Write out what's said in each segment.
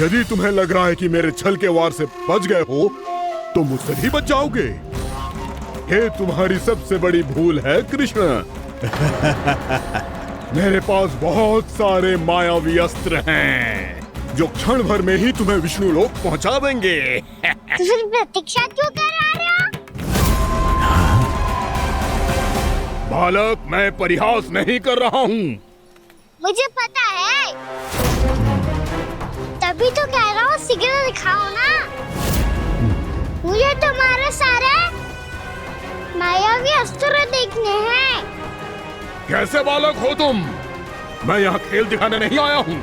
यदि तुम्हें लग रहा है कि मेरे छल के वार से बच गए हो तो मुझसे भी बच जाओगे। ये तुम्हारी सबसे बड़ी भूल है कृष्ण। मेरे पास बहुत सारे मायावी अस्त्र हैं जो क्षण भर में ही तुम्हें विष्णु लोक पहुंचा देंगे। तो फिर प्रतीक्षा क्यों कर रहे हो? बालक, मैं परिहास नहीं कर रहा हूँ। मुझे पता है, तभी तो कह रहा हूँ शीघ्र दिखाओ ना। मुझे तुम्हारे सारे मायावी अस्त्र देखने हैं। कैसे बालक हो तुम? मैं यहाँ खेल दिखाने नहीं आया हूँ।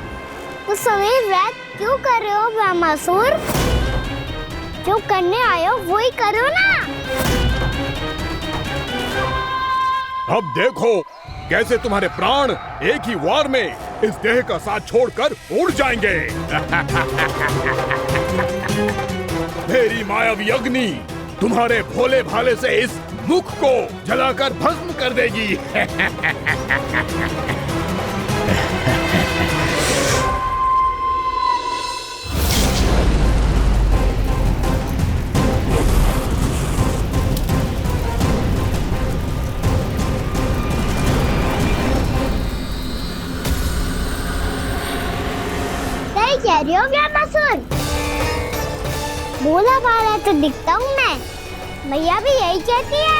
उस समय व्रत क्यों कर रहे हो ब्रह्मासुर? जो करने आए हो वही करो ना। अब देखो कैसे तुम्हारे प्राण एक ही वार में इस देह का साथ छोड़कर उड़ जाएंगे। मेरी मायावी अग्नि तुम्हारे भोले भाले से इस मुख को जलाकर भस्म कर देगी। कह रही हो ब्रह्मासुर? भोला भाला तो दिखता हूँ मैं। मैया भी यही कहती है।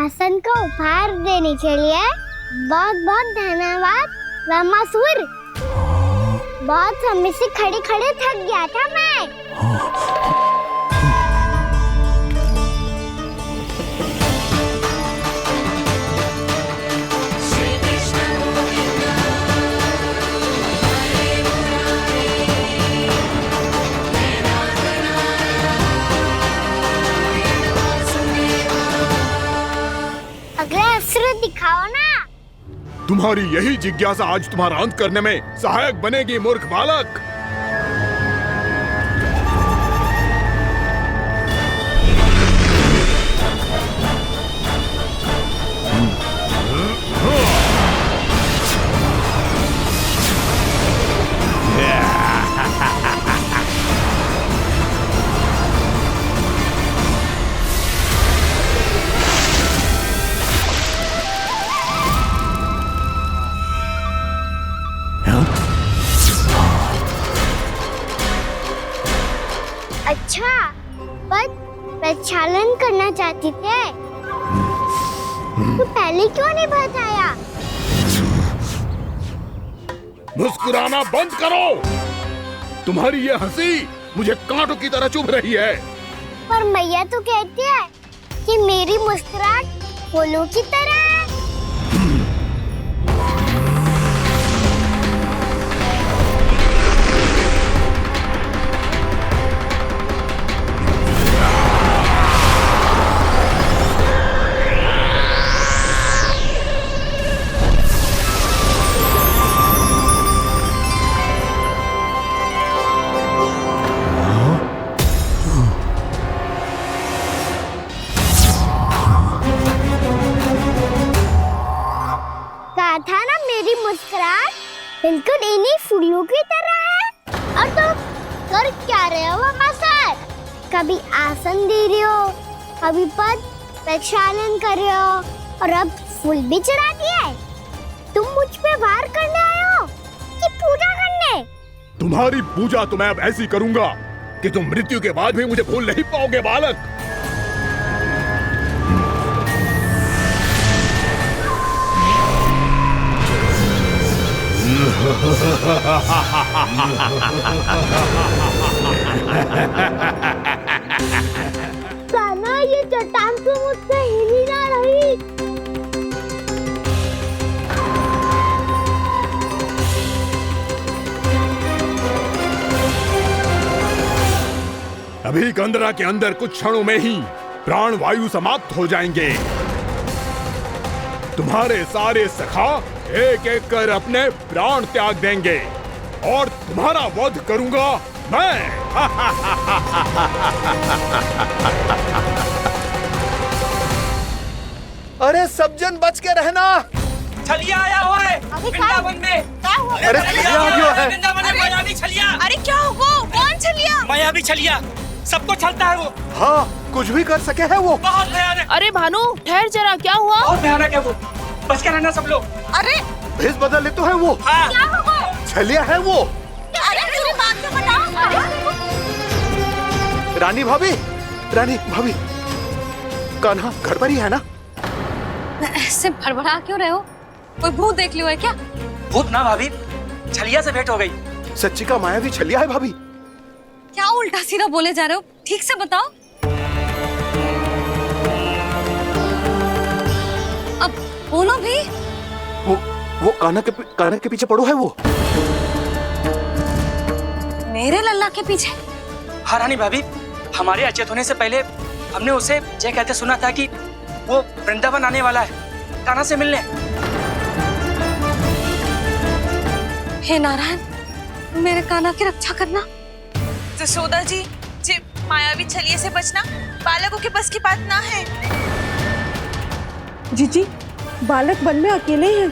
आसन को उपहार देने के लिए बहुत बहुत धन्यवाद ब्रह्मासुर। बहुत समय से खड़े खड़े थक गया था मैं। अगला अस्त्र दिखाओ ना। तुम्हारी यही जिज्ञासा आज तुम्हारा अंत करने में सहायक बनेगी मूर्ख बालक। अच्छा, पर प्रक्षालन करना चाहती थे तो पहले क्यों नहीं बताया? मुस्कुराना बंद करो। तुम्हारी ये हंसी मुझे कांटों की तरह चुभ रही है। पर मैया तो कहती है कि मेरी मुस्कुराहट फूलों की तरह है। था ना मेरी मुस्कुराहट बिल्कुल इन्हीं फूलों की तरह है। और तुम कर क्या रहे हो ब्रह्मासुर? कभी आसन दे रहे हो, कभी पद प्रक्षालन कर रहे हो और अब फूल भी चढ़ा दिए। तुम मुझ पे वार करने आए हो कि पूजा करने? तुम्हारी पूजा तो मैं अब ऐसी करूंगा कि तुम मृत्यु के बाद भी मुझे भूल नहीं पाओगे बालक। साना, ये चट्टान तो मुझसे हिल ही ना रही। अभी कंदरा के अंदर कुछ क्षणों में ही प्राण वायु समाप्त हो जाएंगे। तुम्हारे सारे सखा एक एक कर अपने प्राण त्याग देंगे और तुम्हारा वध करूंगा मैं। अरे सब जन बच के रहना। छलिया आया हुआ है वृंदावन में। अरे छलिया आ गया है वृंदावन में मायावी छलिया। अरे क्या हुआ? कौन छलिया? मायावी छलिया सबको छलता है वो। हाँ, कुछ भी कर सके है वो। बहुत भयानक। अरे भानु ठहर जरा, क्या हुआ? बहुत भयानक है वो, बच के रहना सब लोग। अरे भेष बदल ले तो है वो। हाँ। क्या हुआ? छलिया है वो। अरे मेरी बात तो बताओ। रानी भाभी, रानी भाभी, कान्हा घर पर ही है ना? ऐसे भड़बड़ा क्यों रहे हो? कोई भूत देख लियो है क्या? भूत ना भाभी, छलिया से भेंट हो गई। सच्ची का मायावी छलिया है भाभी। क्या उल्टा सीधा बोले जा रहे हो? ठीक से बताओ। अब बोलो भी। वो कान्हा के पीछे पड़ो है वो। मेरे लल्ला के पीछे? हाँ रानी भाभी, हमारे अचेत होने से पहले हमने उसे ये कहते सुना था कि वो वृंदावन आने वाला है कान्हा से मिलने। हे नारायण, मेरे कान्हा की रक्षा करना। जसोदा जी, मायावी छलिए से बचना बालकों के बस की बात ना है। जीजी, बालक वन में अकेले हैं।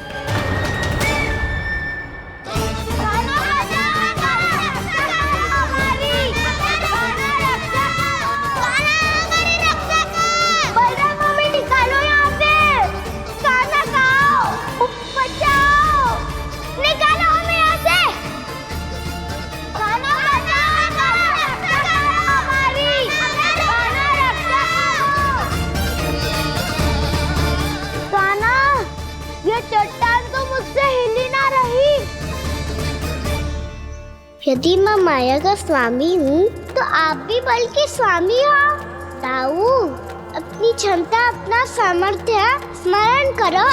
चट्टान तो मुझसे हिली ना रही। यदि मैं माया का स्वामी हूँ तो आप भी बल के स्वामी हो। ताऊ, अपनी क्षमता, अपना सामर्थ्य स्मरण करो।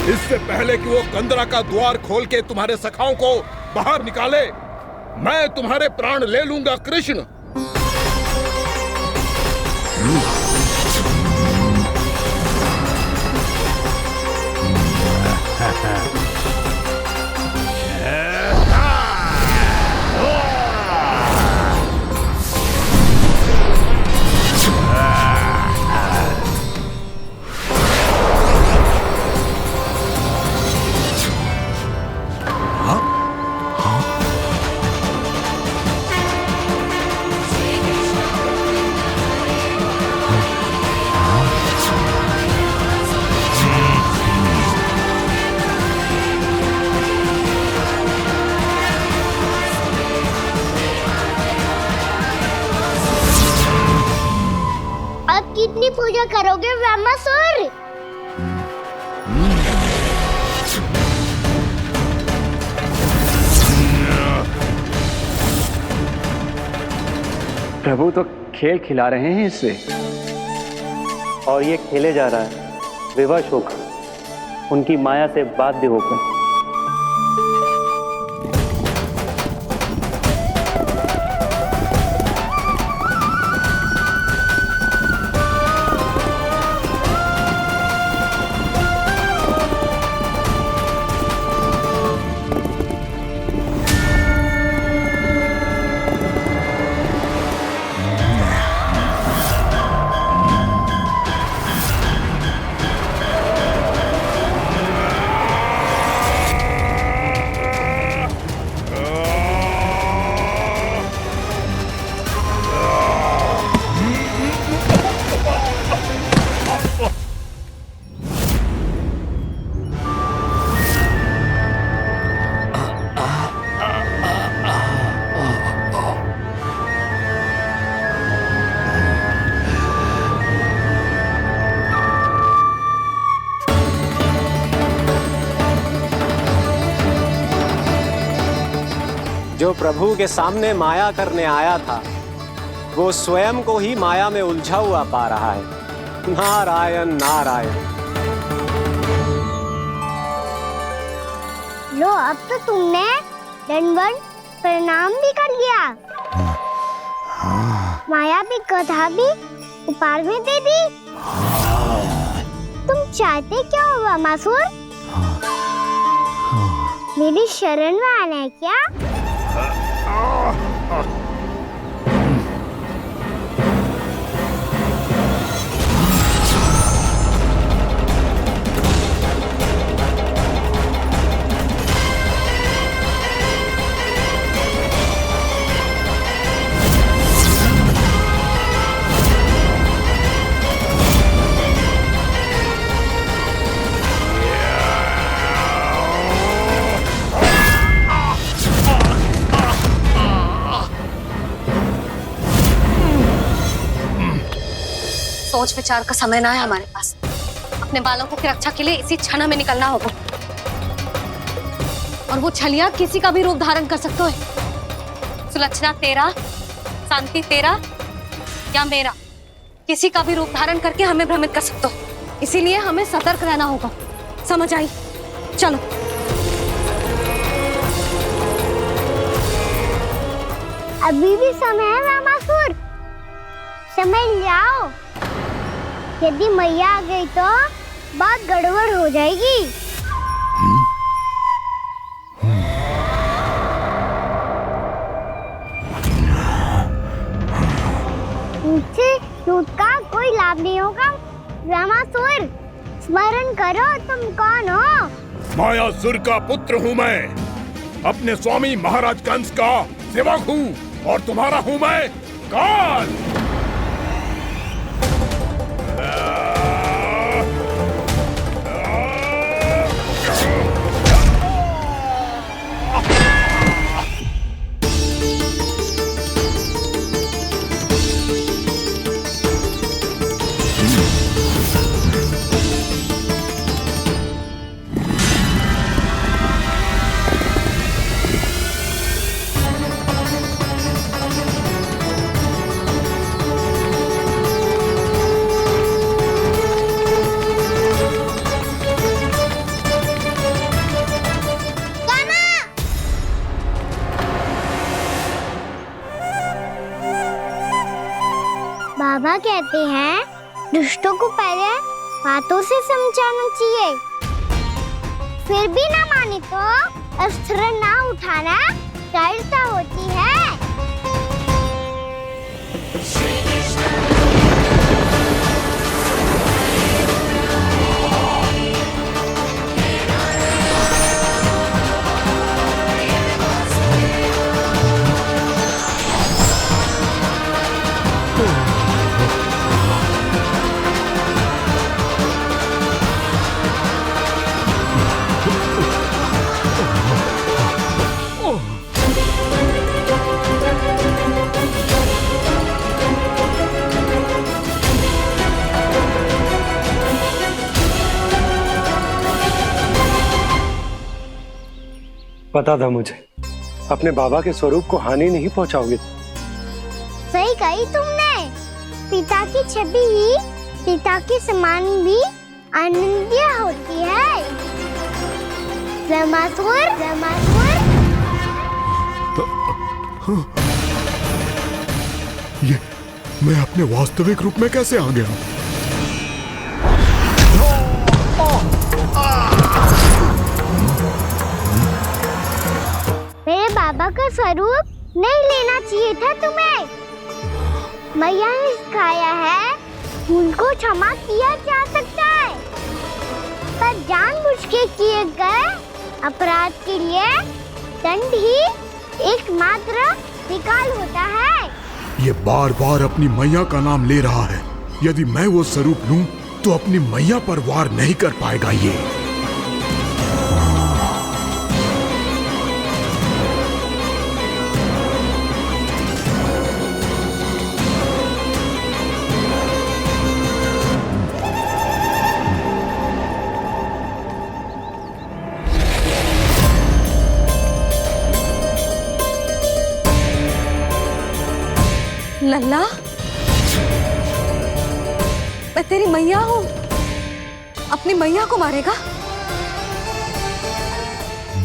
इससे पहले कि वो कंदरा का द्वार खोल के तुम्हारे सखाओं को बाहर निकाले, मैं तुम्हारे प्राण ले लूंगा कृष्ण। अब कितनी पूजा करोगे व्यामासुर? प्रभु तो खेल खिला रहे हैं इससे, और ये खेले जा रहा है विवश होकर, उनकी माया से बाध्य होकर। जो प्रभु के सामने माया करने आया था वो स्वयं को ही माया में उलझा हुआ पा रहा है। नारायण नारायण। लो, अब तो तुमने दंडवत प्रणाम भी कर लिया, माया भी कथा भी उपहार में दे दी। तुम चाहते क्या हो वामासुर? मेरी शरण में आना है क्या? सोच विचार का समय ना है हमारे पास। अपने बालकों की रक्षा के लिए इसी क्षण हमें निकलना होगा। और वो छलिया किसी का भी रूप धारण कर सकते है। सुलक्षणा तेरा, शांति तेरा या मेरा, किसी का भी रूप धारण करके हमें भ्रमित कर सकते हो। इसीलिए हमें सतर्क रहना होगा। समझ आई? चलो। अभी भी समय है वामासुर, समझ जाओ। यदि मैया आ गई तो बात गड़बड़ हो जाएगी। मुझसे झूठ का कोई लाभ नहीं होगा। वामासुर, स्मरण करो तुम कौन हो। मायासुर का पुत्र हूँ मैं, अपने स्वामी महाराज कंस का सेवक हूँ, और तुम्हारा हूँ मैं काल। बाबा कहते हैं दुष्टों को पहले बातों से समझाना चाहिए, फिर भी ना माने तो अस्त्र ना उठाना कायरता होती है। पता था मुझे, अपने बाबा के स्वरूप को हानि नहीं पहुंचाओगे। सही कही तुमने। पिता की छवि ही पिता के समान भी आनंदीय होती है। वामासुर, वामासुर। ये मैं अपने वास्तविक रूप में कैसे आ गया? मेरे बाबा का स्वरूप नहीं लेना चाहिए था तुम्हें। मैया ने सिखाया है भूल को क्षमा किया जा सकता है, पर जानबूझ के किए गए अपराध के लिए दंड ही एकमात्र विकल्प होता है। ये बार बार अपनी मैया का नाम ले रहा है। यदि मैं वो स्वरूप लूं तो अपनी मैया पर वार नहीं कर पाएगा ये। लल्ला, मैं तेरी मैया हूँ, अपनी मैया को मारेगा?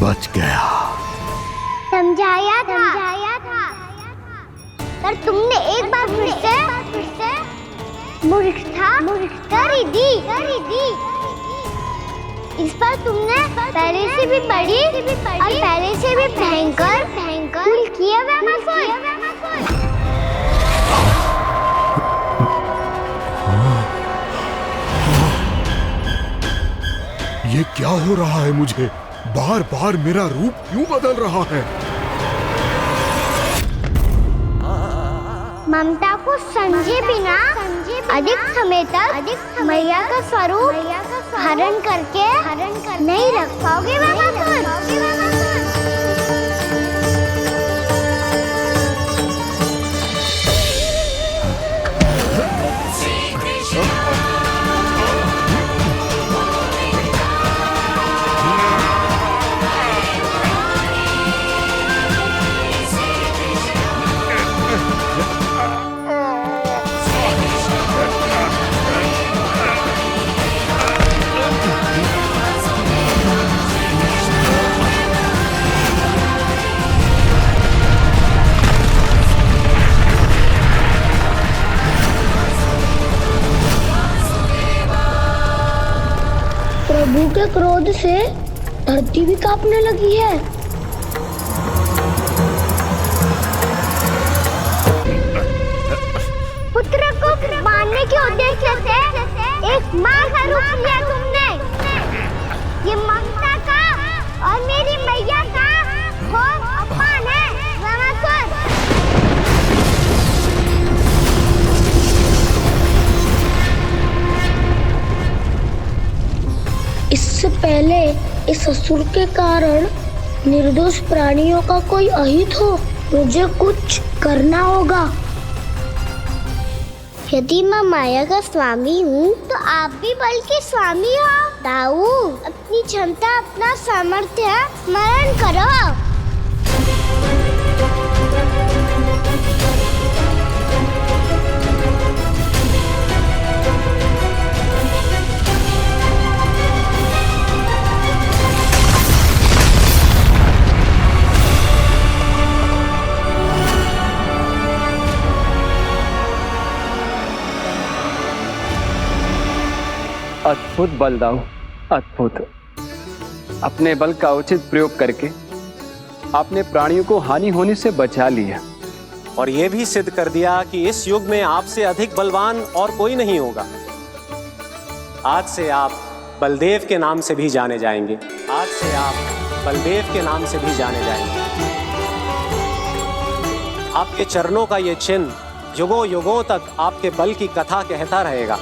बच गया। समझाया था पर तुमने एक बार फिर से मूर्खता कर ही दी। इस पर तुमने पहले से भी बड़ी और पहले से भी भयंकर भूल किया ये क्या हो रहा है मुझे? बार बार मेरा रूप क्यों बदल रहा है? ममता को समझे बिना अधिक समय तक मैया का स्वरूप हरण करके नहीं रख पाओगे प्रभु के क्रोध से धरती भी कांपने लगी है। पुत्र को मारने के उद्देश्य से एक मां का रूप लिया तुमने। ये ममता का और मेरी मैया का घोर अपमान है रामासुर। इससे पहले इस असुर के कारण निर्दोष प्राणियों का कोई अहित हो, मुझे कुछ करना होगा। यदि मैं माया का स्वामी हूँ तो आप भी बल के स्वामी हो। दाऊ, अपनी क्षमता, अपना सामर्थ्य स्मरण करो। अद्भुत बलदाऊ, अद्भुत। अपने बल का उचित प्रयोग करके आपने प्राणियों को हानि होने से बचा लिया और यह भी सिद्ध कर दिया कि इस युग में आपसे अधिक बलवान और कोई नहीं होगा। आज से आप बलदेव के नाम से भी जाने जाएंगे। आज से आप बलदेव के नाम से भी जाने जाएंगे। आपके चरणों का ये चिन्ह युगों युगों तक आपके बल की कथा कहता रहेगा।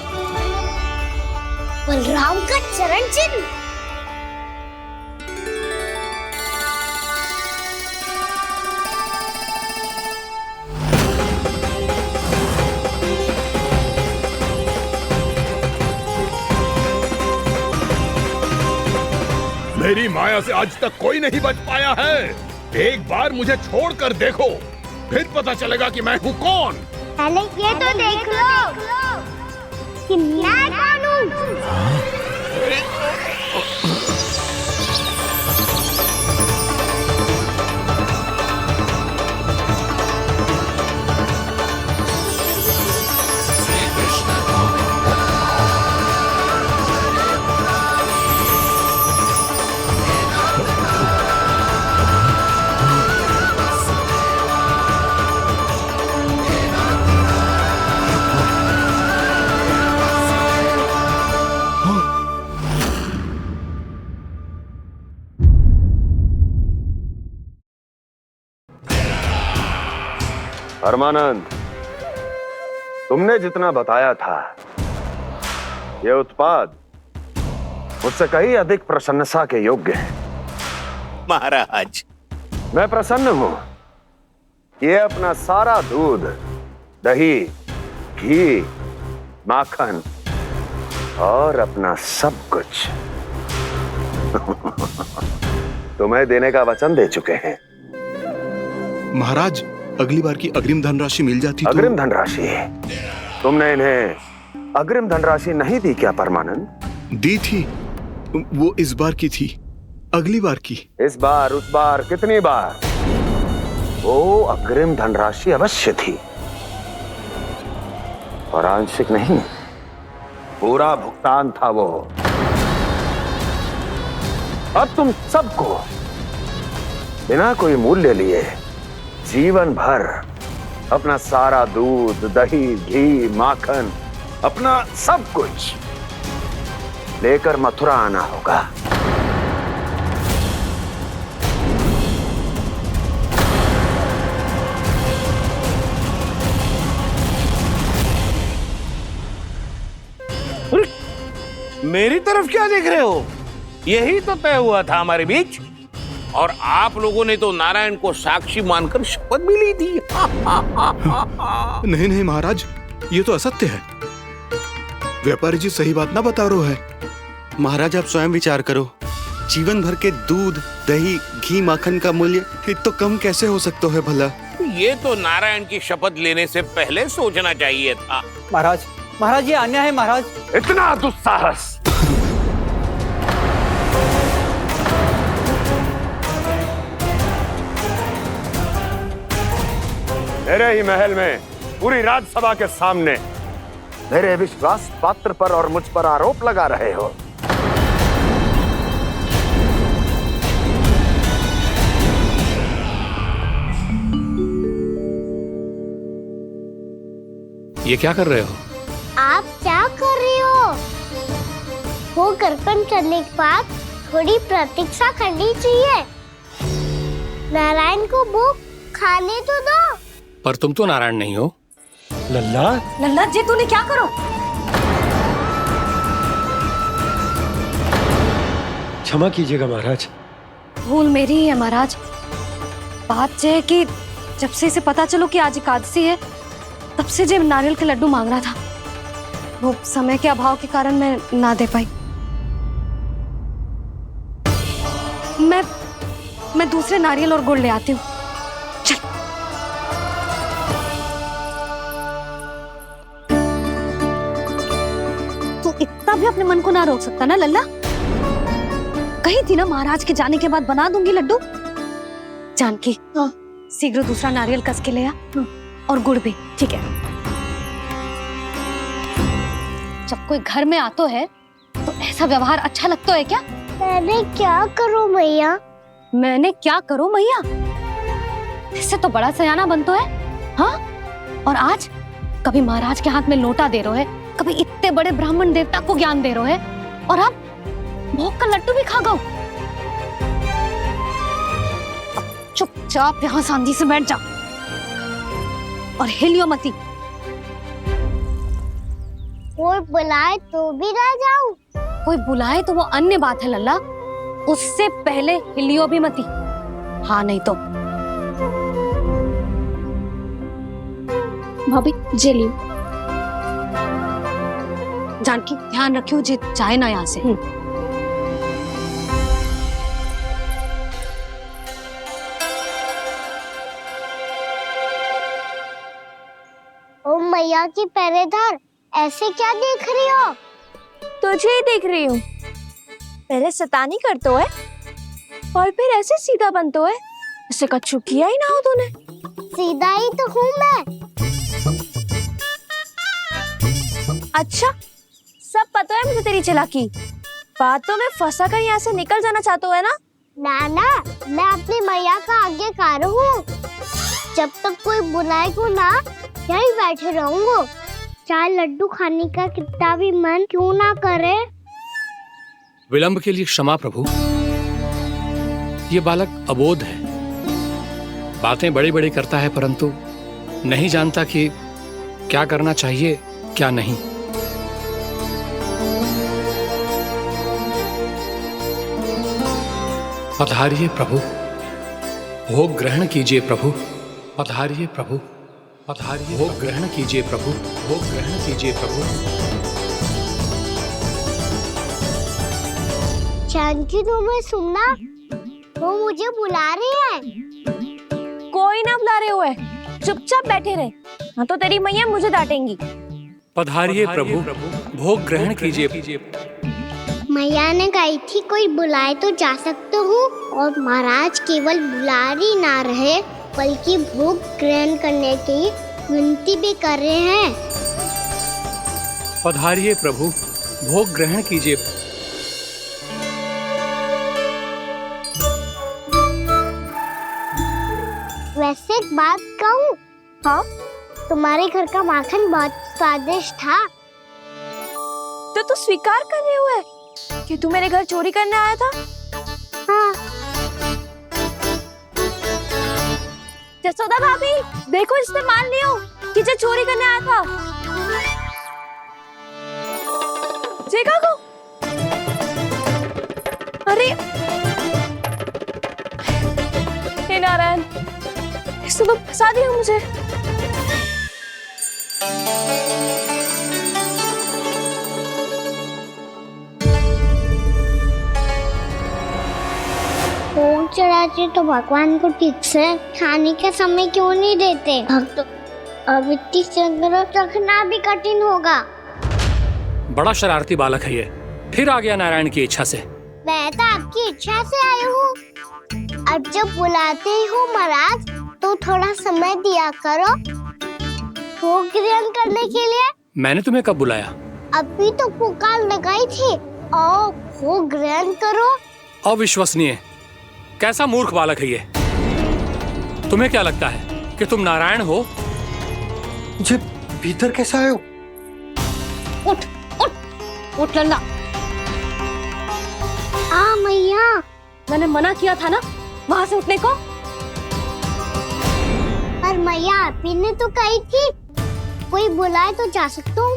बलराम का चरण चिन्ह। मेरी माया से आज तक कोई नहीं बच पाया है। एक बार मुझे छोड़कर देखो, फिर पता चलेगा कि मैं हूँ कौन। पहले ये तो देख लो कि मैं कौन हूँ। परमानंद, तुमने जितना बताया था, यह उत्पाद मुझसे कहीं अधिक प्रशंसा के योग्य है। महाराज, मैं प्रसन्न हूं। ये अपना सारा दूध, दही, घी, माखन और अपना सब कुछ तुम्हें देने का वचन दे चुके हैं। महाराज, अगली बार की अग्रिम धनराशि मिल जाती तो। अग्रिम धनराशि? तुमने इन्हें अग्रिम धनराशि नहीं दी क्या परमानंद? दी थी, वो इस बार की थी, अगली बार की। इस बार, उस बार, कितनी बार? वो अग्रिम धनराशि अवश्य थी और आंशिक नहीं, पूरा भुगतान था वो। अब तुम सबको बिना कोई मूल्य लिए जीवन भर अपना सारा दूध, दही, घी, माखन, अपना सब कुछ लेकर मथुरा आना होगा। मेरी तरफ क्या देख रहे हो? यही तो तय हुआ था हमारे बीच, और आप लोगों ने तो नारायण को साक्षी मानकर शपथ भी ली थी। नहीं नहीं महाराज, ये तो असत्य है। व्यापारी जी सही बात ना बता रहे हैं। महाराज आप स्वयं विचार करो, जीवन भर के दूध, दही, घी, माखन का मूल्य तो कम कैसे हो सकता है भला? ये तो नारायण की शपथ लेने से पहले सोचना चाहिए था। महाराज, महाराज ये अन्याय है महाराज। इतना दुस्साहस! मेरे ही महल में पूरी राजसभा के सामने मेरे विश्वास पात्र पर और मुझ पर आरोप लगा रहे हो। ये क्या कर रहे हो? आप क्या कर रहे हो? वो कर्पण करने के बाद थोड़ी प्रतीक्षा करनी चाहिए। नारायण को वो खाने तो दो। पर तुम तो नारायण नहीं हो। लल्ला, लल्ला जी तूने क्या करो? क्षमा कीजिएगा महाराज। भूल मेरी ही है महाराज। बात यह है कि जब से इसे पता चलो कि आज एकादशी है, तब से जब नारियल के लड्डू मांग रहा था, वो समय के अभाव के कारण मैं ना दे पाई। मैं दूसरे नारियल और गुड़ ले आती हूँ। चल। तू इतना भी अपने मन को ना रोक सकता ना लल्ला? कही थी ना महाराज के जाने के बाद बना दूंगी लड्डू। जानकी, शीघ्र दूसरा नारियल कस के ले आ, और गुड़ भी। ठीक है। जब कोई घर में आतो है तो ऐसा व्यवहार अच्छा लगता है क्या? मैंने क्या करूं मैया? मैंने क्या करूं मैया? इससे तो बड़ा सयाना बनतो है। हाँ, और आज कभी महाराज के हाथ में लोटा दे रहे है, कभी इतने बड़े ब्राह्मण देवता को ज्ञान दे रहे है, और अब भोग का लड्डू भी खा गो। चुपचाप यहाँ शांति से बैठ जा और हिलियो मती। कोई बुलाए तो भी ना जाऊं? कोई बुलाए तो वो अन्य बात है लल्ला, उससे पहले हिलियो भी मती। हाँ नहीं तो। भाभी जे लियो। जानकी ध्यान रखियो जे जाए ना यहाँ से। ओ मैया की पहरेदार, ऐसे क्या देख रही हो? तुझे ही देख रही हूँ। पहले शैतानी करतो है और फिर ऐसे सीधा बनतो है। ऐसे कछु किया ही ना हो तूने। सीधा ही तो हूँ मैं। अच्छा, सब पता है मुझे तेरी चालाकी। बातों में फंसा कर यहाँ से निकल जाना चाहते है ना? नाना, मैं अपनी मैया का आज्ञाकार हूँ। जब तक कोई बुलाए को ना, यहीं बैठे रहूंगा। चाहे लड्डू खाने का कितना भी मन क्यों ना करे। विलंब के लिए क्षमा प्रभु। ये बालक अबोध है, बातें बड़ी बड़ी करता है, परंतु नहीं जानता कि क्या करना चाहिए क्या नहीं। पधारिए प्रभु, भोग ग्रहण कीजिए प्रभु। पधारिए प्रभु, पधारिए। भोग ग्रहण कीजिए प्रभु, भोग ग्रहण कीजिए प्रभु। जानकी, तुम्हें सुनना, वो मुझे बुला रही है। कोई ना बुला रहे हुए, चुपचाप बैठे रहे, हाँ तो तेरी मैया मुझे डांटेंगी। पधारिए प्रभु, भोग ग्रहण कीजिए। मैया ने कही थी कोई बुलाए तो जा सकते हूँ, और महाराज केवल बुला ही ना रहे बल्कि भोग ग्रहण करने की विनती भी कर रहे हैं। पधारिए प्रभु, भोग ग्रहण कीजिए। वैसे एक बात कहूँ? हाँ? तुम्हारे घर का माखन बहुत स्वादिष्ट था। तो तू स्वीकार कर रहे हुए कि तू मेरे घर चोरी करने आया था? हाँ। जसोदा भाभी, देखो इसने मान लियो कि जो चोरी करने आया था। देखा को? अरे हे नारायण, इसने तो फंसा दिया मुझे। भोग चढ़ाते तो भगवान को ठीक से खाने का समय क्यों नहीं देते? भक्त अब इतनी संग्रह रखना भी कठिन होगा। बड़ा शरारती बालक है ये, फिर आ गया नारायण की इच्छा से। मैं तो आपकी इच्छा से आई हूँ। अब जब बुलाते हो महाराज तो थोड़ा समय दिया करो भोग ग्रहण करने के लिए। मैंने तुम्हें कब बुलाया? अभी तो पुकार लगाई थी, आओ भोग ग्रहण करो। अविश्वसनीय, कैसा मूर्ख बालक है ये। तुम्हें क्या लगता है कि तुम नारायण हो? मुझे भीतर कैसा आए हो? उठ उठ उठ लल्ला। मैया, मैंने मना किया था ना वहां से उठने को। पर मैया आपी ने तो कही थी कोई बुलाए तो जा सकता हूँ।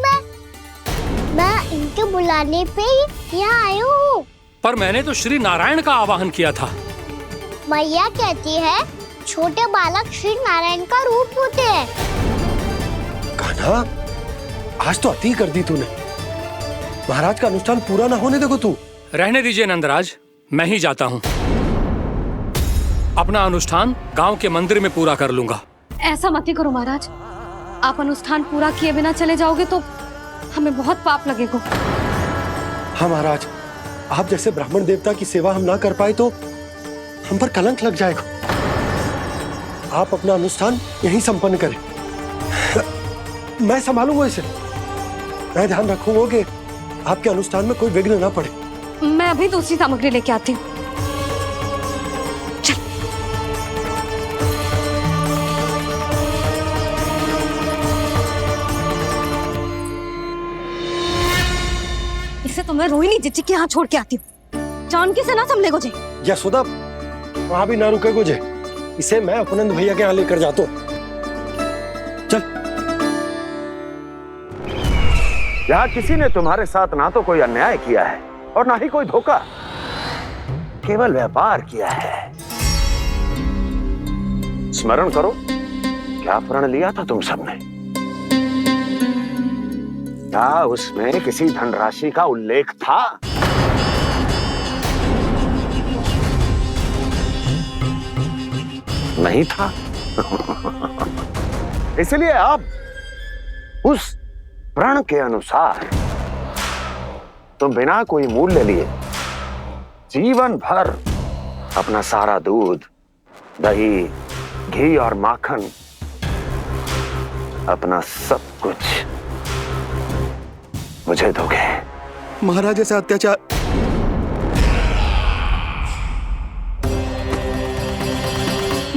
मैं इनके बुलाने पे ही यहाँ आई हूँ। पर मैंने तो श्री नारायण का आवाहन किया था। मैया कहती है छोटे बालक श्री नारायण का रूप होते हैं। कान्हा, आज तो अति कर दी तूने। महाराज का अनुष्ठान पूरा ना होने देखो तू। रहने दीजिए नंदराज, मैं ही जाता हूँ। अपना अनुष्ठान गांव के मंदिर में पूरा कर लूंगा। ऐसा मत ही करो महाराज, आप अनुष्ठान पूरा किए बिना चले जाओगे तो हमें बहुत पाप लगेगा। हाँ महाराज, आप जैसे ब्राह्मण देवता की सेवा हम ना कर पाए तो हम पर कलंक लग जाएगा। आप अपना अनुष्ठान यहीं संपन्न करें, मैं संभालूंगा इसे। मैं ध्यान रखूंगा कि आपके अनुष्ठान में कोई विघ्न ना पड़े। मैं अभी दूसरी सामग्री लेके आती हूँ। इसे तो मैं रोहिणी जीजी के यहाँ छोड़ के आती हूँ। जानकी से ना संभले गोजे। यशोदा, वहां भी ना रुके गोजे। इसे मैं अपनंद भैया के यहाँ लेकर जाता हूँ। चल। यहाँ किसी ने तुम्हारे साथ ना तो कोई अन्याय किया है और ना ही कोई धोखा, केवल व्यापार किया है। स्मरण करो, क्या प्रण लिया था तुम सबने? क्या उसमें किसी धनराशि का उल्लेख था? नहीं था। इसलिए अब उस प्रण के अनुसार तुम बिना कोई मूल्य लिए जीवन भर अपना सारा दूध, दही, घी और माखन, अपना सब कुछ मुझे दोगे। महाराज ऐसा अत्याचार।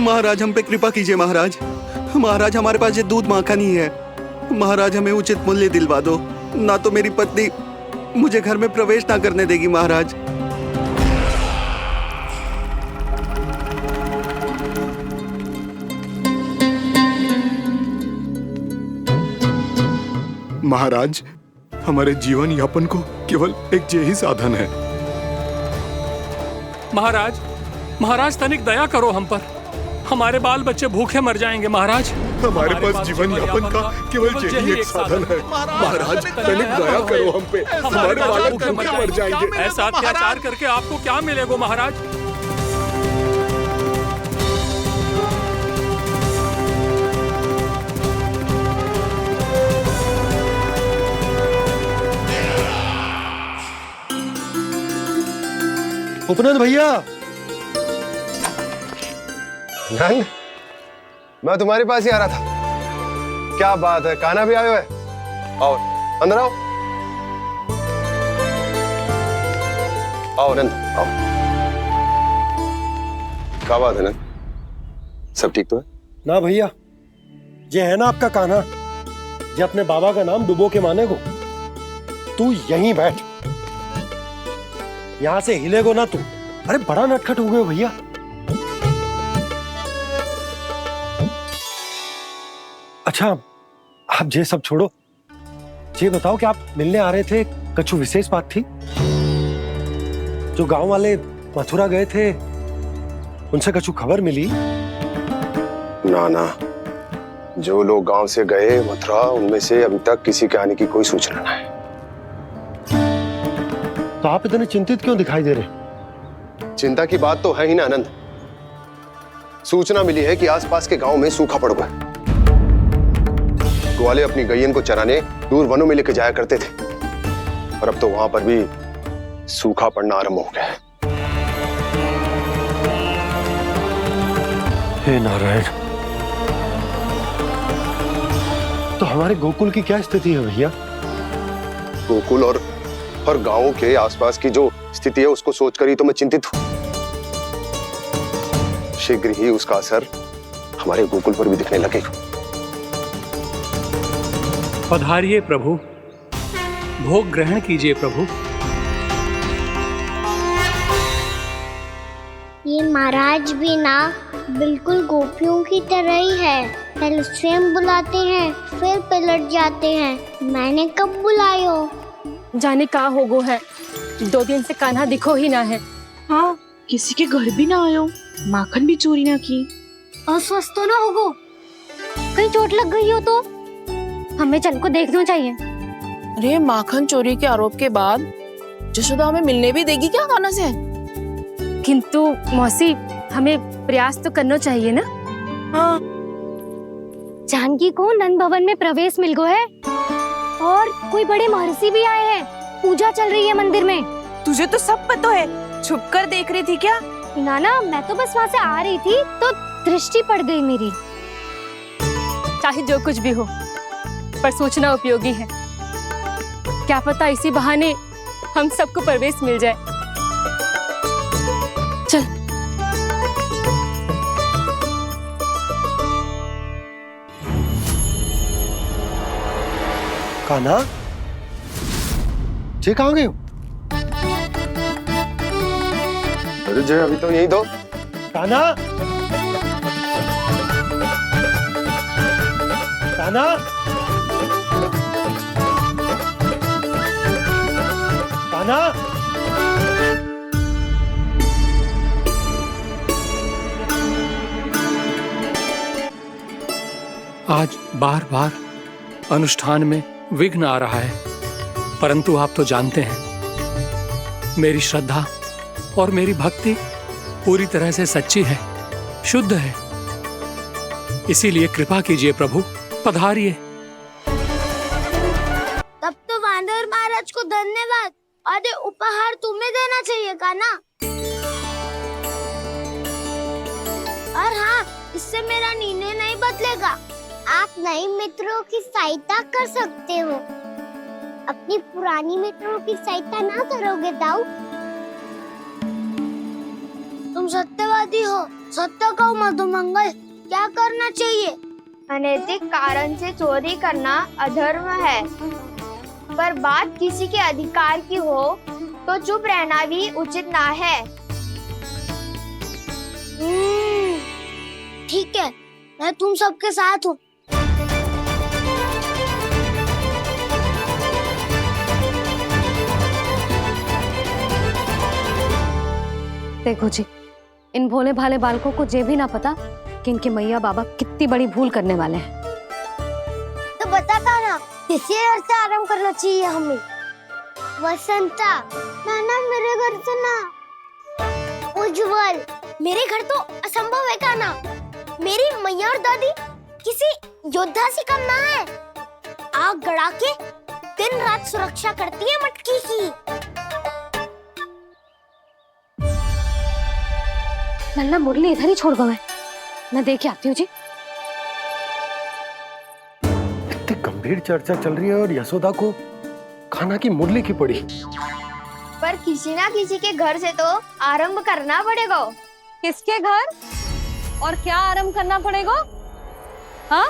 महाराज हम पे कृपा कीजिए। महाराज, महाराज हमारे पास ये दूध माखन ही है। महाराज हमें उचित मूल्य दिलवा दो, ना तो मेरी पत्नी मुझे घर में प्रवेश ना करने देगी। महाराज, महाराज, हमारे जीवन यापन को केवल एक यही साधन है। महाराज, महाराज तनिक दया करो हम पर। हमारे बाल बच्चे भूखे मर जाएंगे महाराज। हमारे पास जीवन यापन का केवल यही एक साधन है। महाराज तनिक दया करो हम पे, हमारे बालक भूखे मर जाएंगे। ऐसा अत्याचार करके आपको क्या मिलेगा महाराज? उपनंद भैया। नंद, मैं तुम्हारे पास ही आ रहा था। क्या बात है, कान्हा भी आयो है? आओ अंदर आओ। आओ नंद आओ। क्या बात है नंद, सब ठीक तो है ना भैया? ये है ना आपका कान्हा, ये अपने बाबा का नाम डुबो के माने को। तू यहीं बैठ, यहां से हिलेगो ना तू। अरे बड़ा नटखट हो गए हो भैया। अच्छा आप ये सब छोड़ो, ये बताओ कि आप मिलने आ रहे थे, कछु विशेष बात थी? जो गांव वाले मथुरा गए थे उनसे कछु खबर मिली? ना ना, जो लोग गांव से गए मथुरा उनमें से अभी तक किसी के आने की कोई सूचना नहीं है। तो आप इतने चिंतित क्यों दिखाई दे रहे? चिंता की बात तो है ही ना आनंद। सूचना मिली है कि आसपास के गांव में सूखा पड़ गया। ग्वाले अपनी गैयन को चराने दूर वनों में लेके जाया करते थे, और अब तो वहां पर भी सूखा पड़ना आरंभ हो गया है। हे नारायण, तो हमारे गोकुल की क्या स्थिति है भैया? गोकुल और गांवों के आसपास की जो स्थिति है उसको सोचकर ही तो मैं चिंतित हूं। शीघ्र ही उसका असर हमारे गोकुल पर भी दिखने लगेगा। पधारिए प्रभु, भोग ग्रहण कीजिए प्रभु। ये महाराज भी ना बिल्कुल गोपियों की तरह ही है। पहले स्वयं बुलाते हैं, फिर पलट जाते हैं। मैंने कब बुलायो? जाने का हो गो है, 2 दिन से कान्हा दिखो ही ना है। हाँ, किसी के घर भी ना आयो, माखन भी चोरी ना की। अस्वस्थ तो ना होगो, कहीं चोट लग गई हो तो? हमें चल को देखना चाहिए। अरे माखन चोरी के आरोप के बाद जशोदा हमें मिलने भी देगी क्या कान्हा से? किंतु मौसी, हमें प्रयास तो करना चाहिए ना। हाँ। जानकी को नंद भवन में प्रवेश मिल गो है, और कोई बड़े महर्षि भी आए हैं। पूजा चल रही है मंदिर में। तुझे तो सब पता है, छुप कर देख रही थी क्या? ना, मैं तो बस वहाँ से आ रही थी तो दृष्टि पड़ गई मेरी। चाहे जो कुछ भी हो, पर सूचना उपयोगी है। क्या पता इसी बहाने हम सबको प्रवेश मिल जाए। चल। कान्हा, जे कहाँ गए हो? अरे जय, अभी तो यही दो। कान्हा, कान्हा, कान्हा। आज बार बार अनुष्ठान में विघ्न आ रहा है, परंतु आप तो जानते हैं मेरी श्रद्धा और मेरी भक्ति पूरी तरह से सच्ची है, शुद्ध है। इसीलिए कृपा कीजिए प्रभु, पधारिए। तब तो वानर महाराज को धन्यवाद और उपहार तुम्हें देना चाहिए कान्हा। और हाँ, इससे मेरा निर्णय नहीं बदलेगा। आप नए मित्रों की सहायता कर सकते हो। अपनी पुरानी मित्रों की सहायता ना करोगे दाऊ? तुम सत्यवादी हो, सत्य कहो मधुमंगल, क्या करना चाहिए? अनैतिक कारण से चोरी करना अधर्म है, पर बात किसी के अधिकार की हो तो चुप रहना भी उचित ना है। ठीक है, मैं तुम सबके साथ हूँ। देखो जी, इन भोले भाले बालकों को ये भी ना पता कि इनके मैया बाबा कितनी बड़ी भूल करने वाले हैं। तो बताता ना, किसी घर से आराम करना चाहिए हमें। वसंता, नाना मेरे घर से ना। उज्जवल, मेरे घर तो असंभव है कान्हा। मेरी मैया और दादी किसी योद्धा से कम ना है। आग गड़ा के दिन रात सुरक्षा करती है मटकी की। नन्ना मुरली इधर ही छोड़ गए, मैं देख आती हूँ जी। इतनी गंभीर चर्चा चल रही है और यशोदा को खाना की मुरली की पड़ी। पर किसी ना किसी के घर से तो आरंभ करना पड़ेगा। किसके घर और क्या आरंभ करना पड़ेगा? हाँ,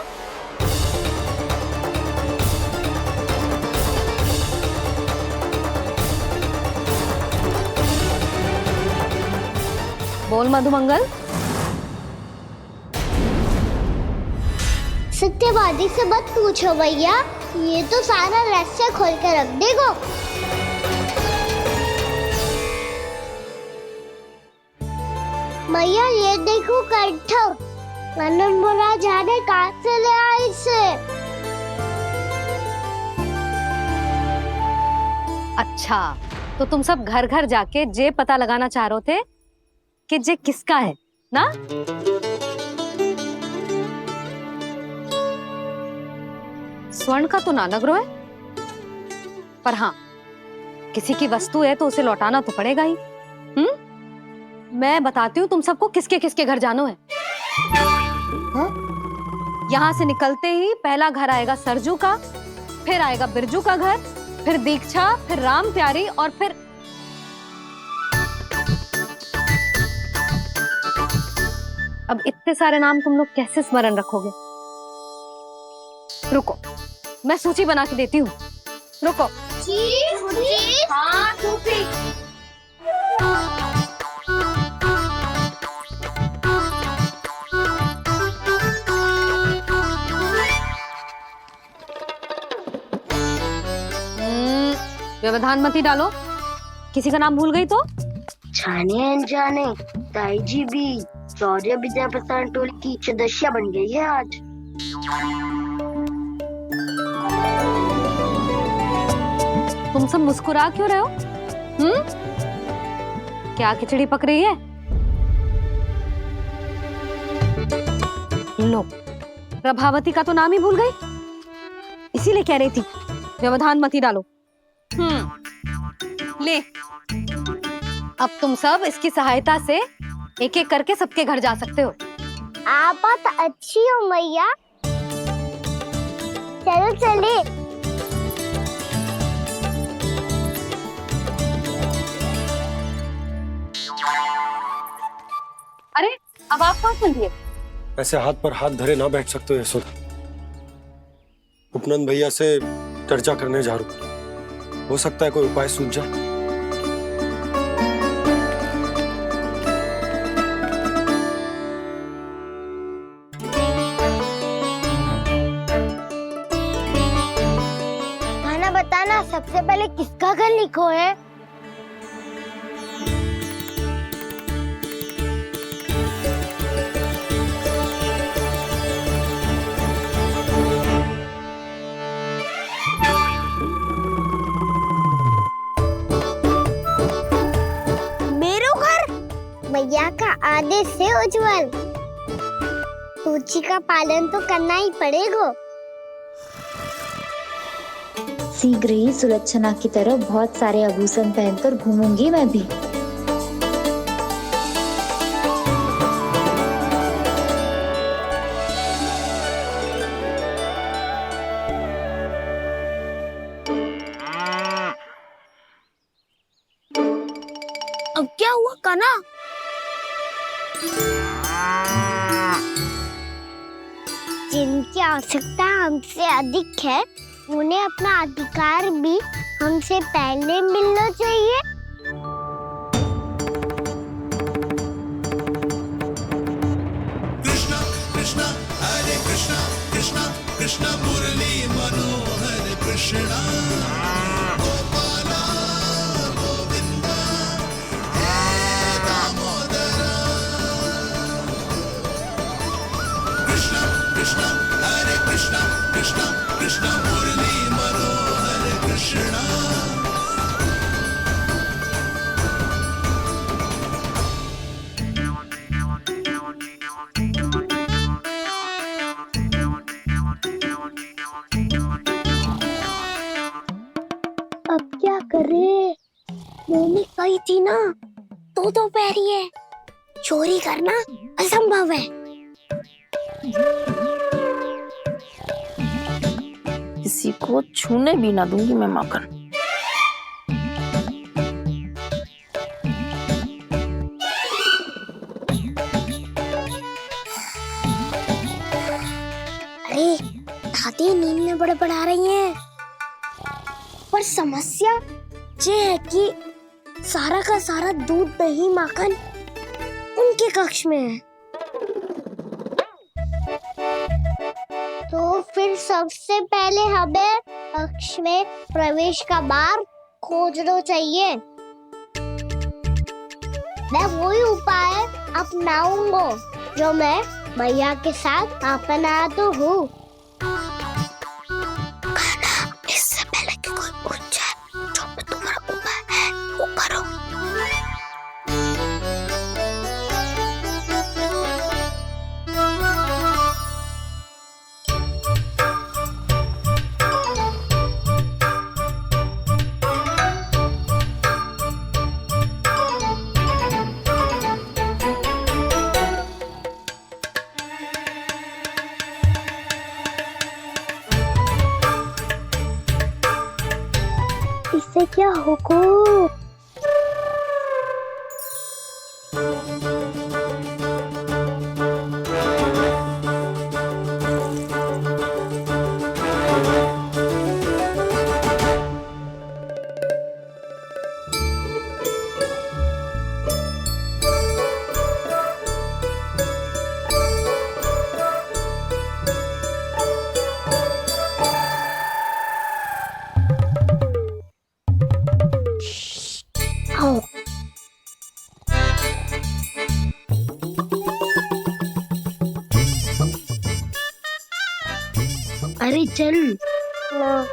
बोल मधुमंगल। सत्यवादी से मत पूछो भैया, ये तो सारा रहस्य खोल के रख देगा। भैया ये देखो कंठक, आनंद महाराज जाने कहाँ से ले आए इसे। अच्छा, तो तुम सब घर घर जाके जे पता लगाना चाह रहे थे कि जे किसका है ना? स्वर्ण का तो ना लग रहा है, पर हाँ, किसी की वस्तु है तो उसे लौटाना तो पड़ेगा ही। मैं बताती हूँ तुम सबको किसके किसके घर जाना है। यहाँ से निकलते ही पहला घर आएगा सरजू का, फिर आएगा बिरजू का घर, फिर दीक्षा, फिर राम प्यारी और फिर अब इतने सारे नाम तुम लोग कैसे स्मरण रखोगे? रुको, मैं सूची बना के देती हूँ। रुको। व्यवधान मत ही डालो, किसी का नाम भूल गई तो? जाने अनजाने ताई जी भी शौर्य विद्या प्रसारण टोली की सदस्य बन गई है आज। तुम सब मुस्कुरा क्यों रहे हो? क्या खिचड़ी पक रही है? लो, प्रभावती का तो नाम ही भूल गई, इसीलिए कह रही थी व्यवधान मत ही डालो। ले, अब तुम सब इसकी सहायता से एक एक करके सबके घर जा सकते हो। आप बात अच्छी हो मैया, चलो चले। अरे अब आप कहाँ चल रही? ऐसे हाथ पर हाथ धरे ना बैठ सकते हो यशोदा। उपनंद भैया से चर्चा करने जा रहा हूं, हो सकता है कोई उपाय सूझ जाए। खाना बताना, सबसे पहले किसका घर लिखो है? भैया का आदेश से उज्जवल, सूची का पालन तो करना ही पड़ेगा। शीघ्र ही सुलक्षणा की तरह बहुत सारे आभूषण पहनकर घूमूंगी मैं भी। अब क्या हुआ कान्हा? जिनकी आवश्यकता हमसे अधिक है, उन्हें अपना अधिकार भी हमसे पहले मिलना चाहिए। कृष्णा कृष्णा हरे कृष्णा कृष्णा कृष्णा मुरली मनोहर कृष्णा गोपाला गोविंदा हे दामोदरा। कृष्णा कृष्णा हरे कृष्णा कृष्णा कृष्णा मुरली मनोहर कृष्णा। अब क्या करे? मैंने कही थी ना, दो पैरी है, चोरी करना असंभव है। किसी को छूने भी ना दूंगी मैं माखन। अरे दादी नींद में बड़बड़ा रही हैं। पर समस्या ये है कि सारा का सारा दूध दही माखन उनके कक्ष में है। तो फिर सबसे पहले हमें कक्ष में प्रवेश का मार्ग खोजना चाहिए। मैं वही उपाय अपनाऊंगा जो मैं भैया के साथ अपनाता हूँ। इससे पहले कि कोई पूछ जाए, जो भी तुम्हारा उपाय है वो करो। इससे क्या होगा? अरे चल ना।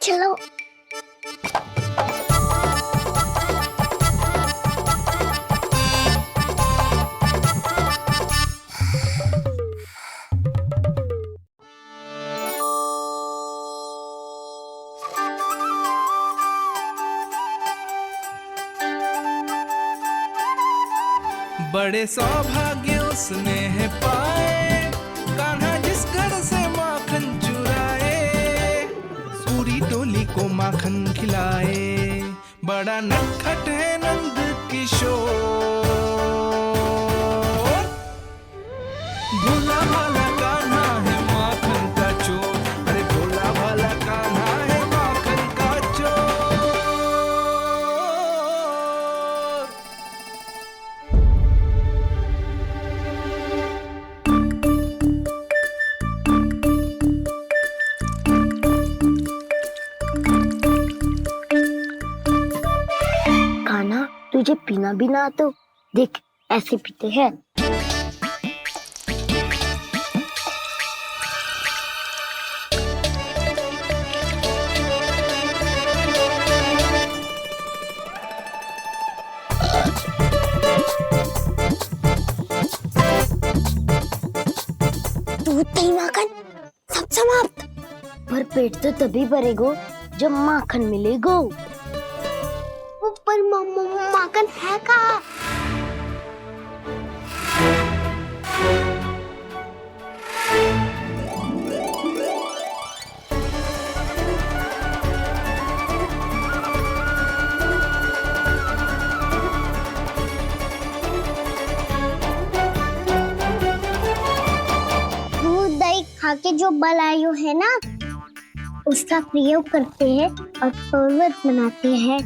चलो बड़े सौभाग्य उसने है पाए, कान्हा जिस घर से माखन चुराए, पूरी टोली को माखन खिलाए। बड़ा नटखट है नंद किशोर, भोला भाला कान्हा है माखन का चोर। अरे भोला भाला कान्हा है माखन का चोर। कान्हा तुझे पीना भी ना तो देख ऐसे पीते हैं। दूध दही माखन सब समाप्त। पर पेट तो तभी भरेगा जब माखन मिलेगा। पर माखन है कहाँ? दूध दही खा के जो बलायु है ना, उसका प्रयोग करते हैं और पर्वत बनाते हैं।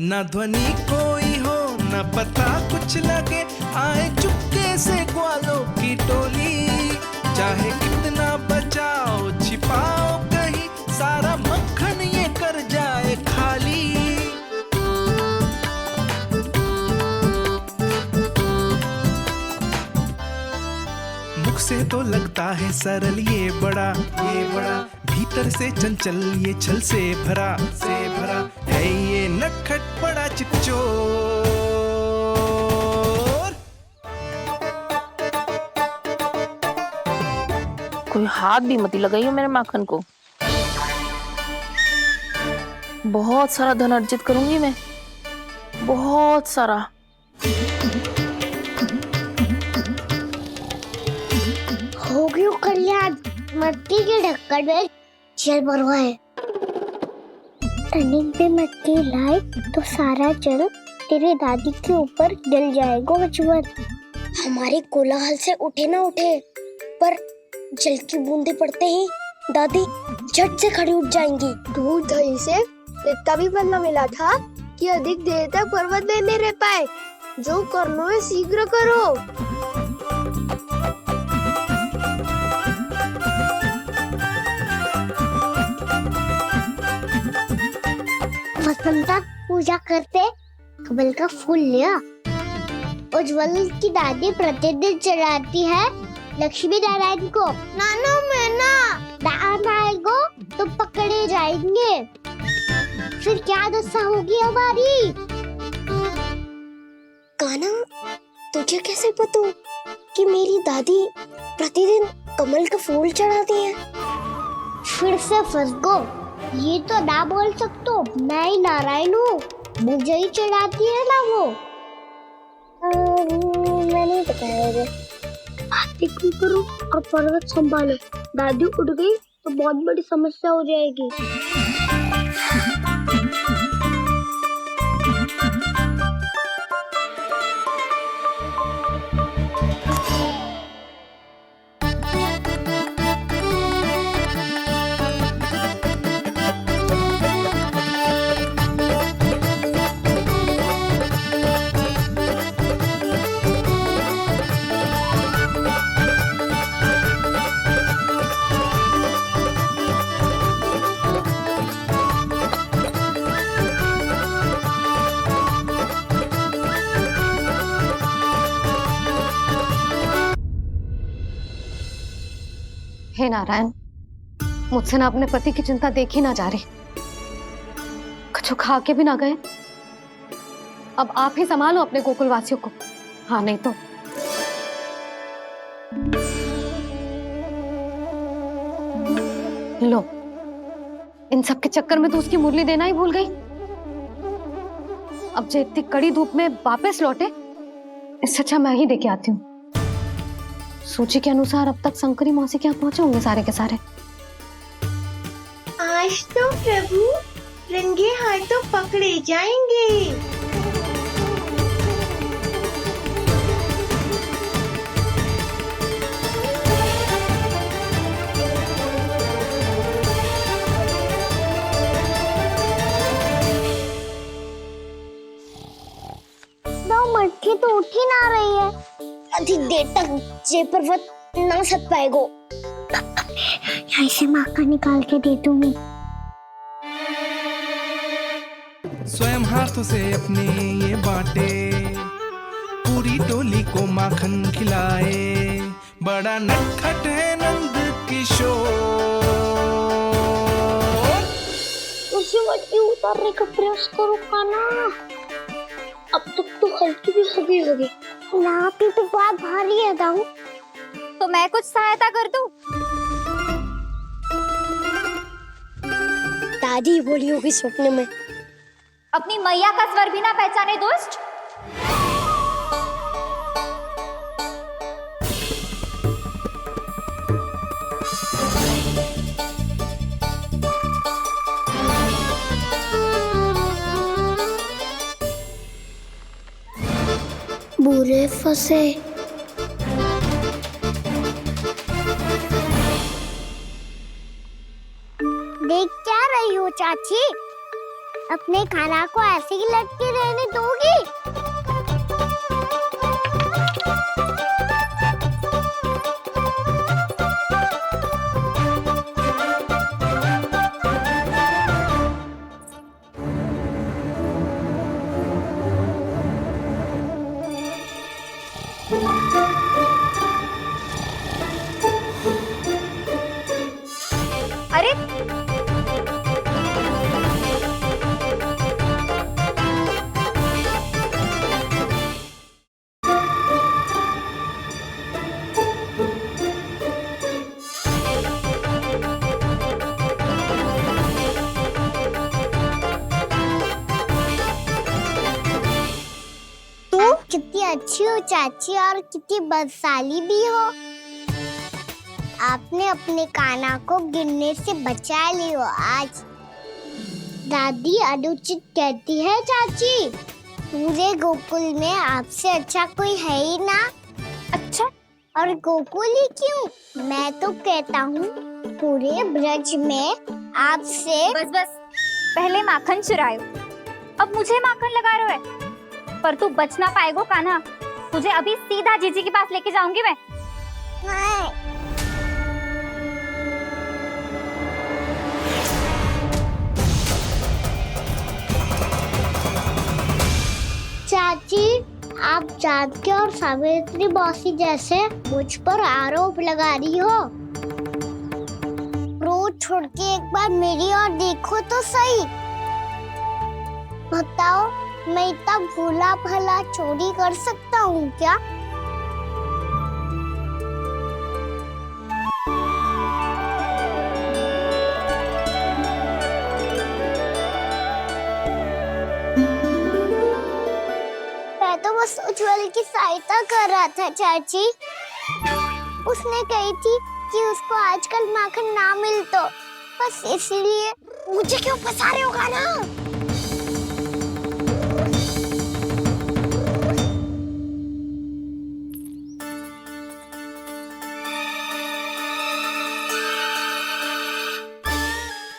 न ध्वनि कोई हो न पता कुछ लगे, आए चुपके से ग्वालों की टोली। चाहे कितना बचाओ छिपाओ कहीं, सारा मक्खन ये कर जाए खाली। मुख से तो लगता है सरल ये बड़ा भीतर से चंचल ये छल से भरा है ये नटखट बड़ा चिकचोर। कोई हाथ भी मत लगाइए मेरे माखन को। बहुत सारा धन अर्जित करूंगी मैं, बहुत सारा। हो गयो कल्याण, मट्टी के ढक्कन में जल भरवा है। टर्निंग पे मट्टी लाए तो सारा जल तेरे दादी के ऊपर डल जाएगा बचवन। हमारे कोलाहल से उठे ना उठे, पर जल की बूंदे पड़ते ही दादी झट से खड़ी उठ जाएंगी। दूध दही से इतना भी बदला मिला था कि अधिक देर तक पर्वत नहीं रह पाए। जो करना है शीघ्र करो। वसंता पूजा करते कमल का फूल लिया। उज्ज्वल की दादी प्रतिदिन चढ़ाती है लक्ष्मी नारायण को। नाना नारायण आएगो तो पकड़े जाएंगे। फिर क्या दशा होगी हमारी? कान्हा, तुझे कैसे पता कि मेरी दादी प्रतिदिन कमल का फूल चढ़ाती है? फिर से फंस गो। ये तो ना बोल सकतो, मैं ही नारायण हूँ, मुझे ही चढ़ाती है ना वो। मैं नहीं बताया। बातें क्यों करो और पर्वत संभालो। दादी उठ गई तो बहुत बड़ी समस्या हो जाएगी। हे नारायण, मुझसे ना अपने पति की चिंता देखी ना जा रही, कुछ खा के भी ना गए। अब आप ही संभालो अपने गोकुलवासियों को। हाँ, नहीं तो लो, इन सब के चक्कर में तो उसकी मुरली देना ही भूल गई। अब जो इतनी कड़ी धूप में वापस लौटे, इससे अच्छा मैं ही देके आती हूँ। सूची के अनुसार अब तक शंकरी मौसी के यहाँ पहुंचे होंगे सारे के सारे। आज तो प्रभु रंगे हाथों पकड़े जाएंगे। मट्टी तो उठ ही ना रही है। अधिक देर तक ये पर्वत ना सक पाएगो। यहाँ से माखन निकाल के दे दूंगी। स्वयं हाथों से अपने ये बाटे, पूरी टोली को माखन खिलाए। बड़ा नटखट है नंद किशोर। उसे मट्टी उतारने का प्रयास करो कान्हा। अब तक तो हल्की भी होगी। नापी तो बहुत भारी है दाऊ। तो मैं कुछ सहायता कर दूं? दादी बोली होगी सपने में। अपनी मैया का स्वर भी ना पहचाने दुष्ट। बुरे फंसे। देख क्या रही हो चाची? अपने खाना को ऐसे ही लटके रहने दोगी? अरे कितनी अच्छी हो चाची और कितनी बदसाली भी हो। आपने अपने कान्हा को गिरने से बचा लियो आज। दादी अनुचित कहती है चाची, पूरे गोकुल में आपसे अच्छा कोई है ही ना। अच्छा, और गोकुल ही क्यों, मैं तो कहता हूँ पूरे ब्रज में आपसे। बस बस, पहले माखन चुरायो, अब मुझे माखन लगा रहे हो। पर तू बच ना पाएगो कान्हा, तुझे अभी सीधा जीजी के पास लेके जाऊंगी मैं। चाची, आप जानकी और सावित्री मौसी जैसे मुझ पर आरोप लगा रही हो। रोज छोड़ के एक बार मेरी ओर देखो तो सही। बताओ, मैं इतना भोला भला चोरी कर सकता हूँ क्या? मैं तो बस उज्जवल की सहायता कर रहा था चाची। उसने कही थी कि उसको आजकल माखन ना मिल तो बस इसीलिए। मुझे क्यों फंसा रहे हो कान्हा?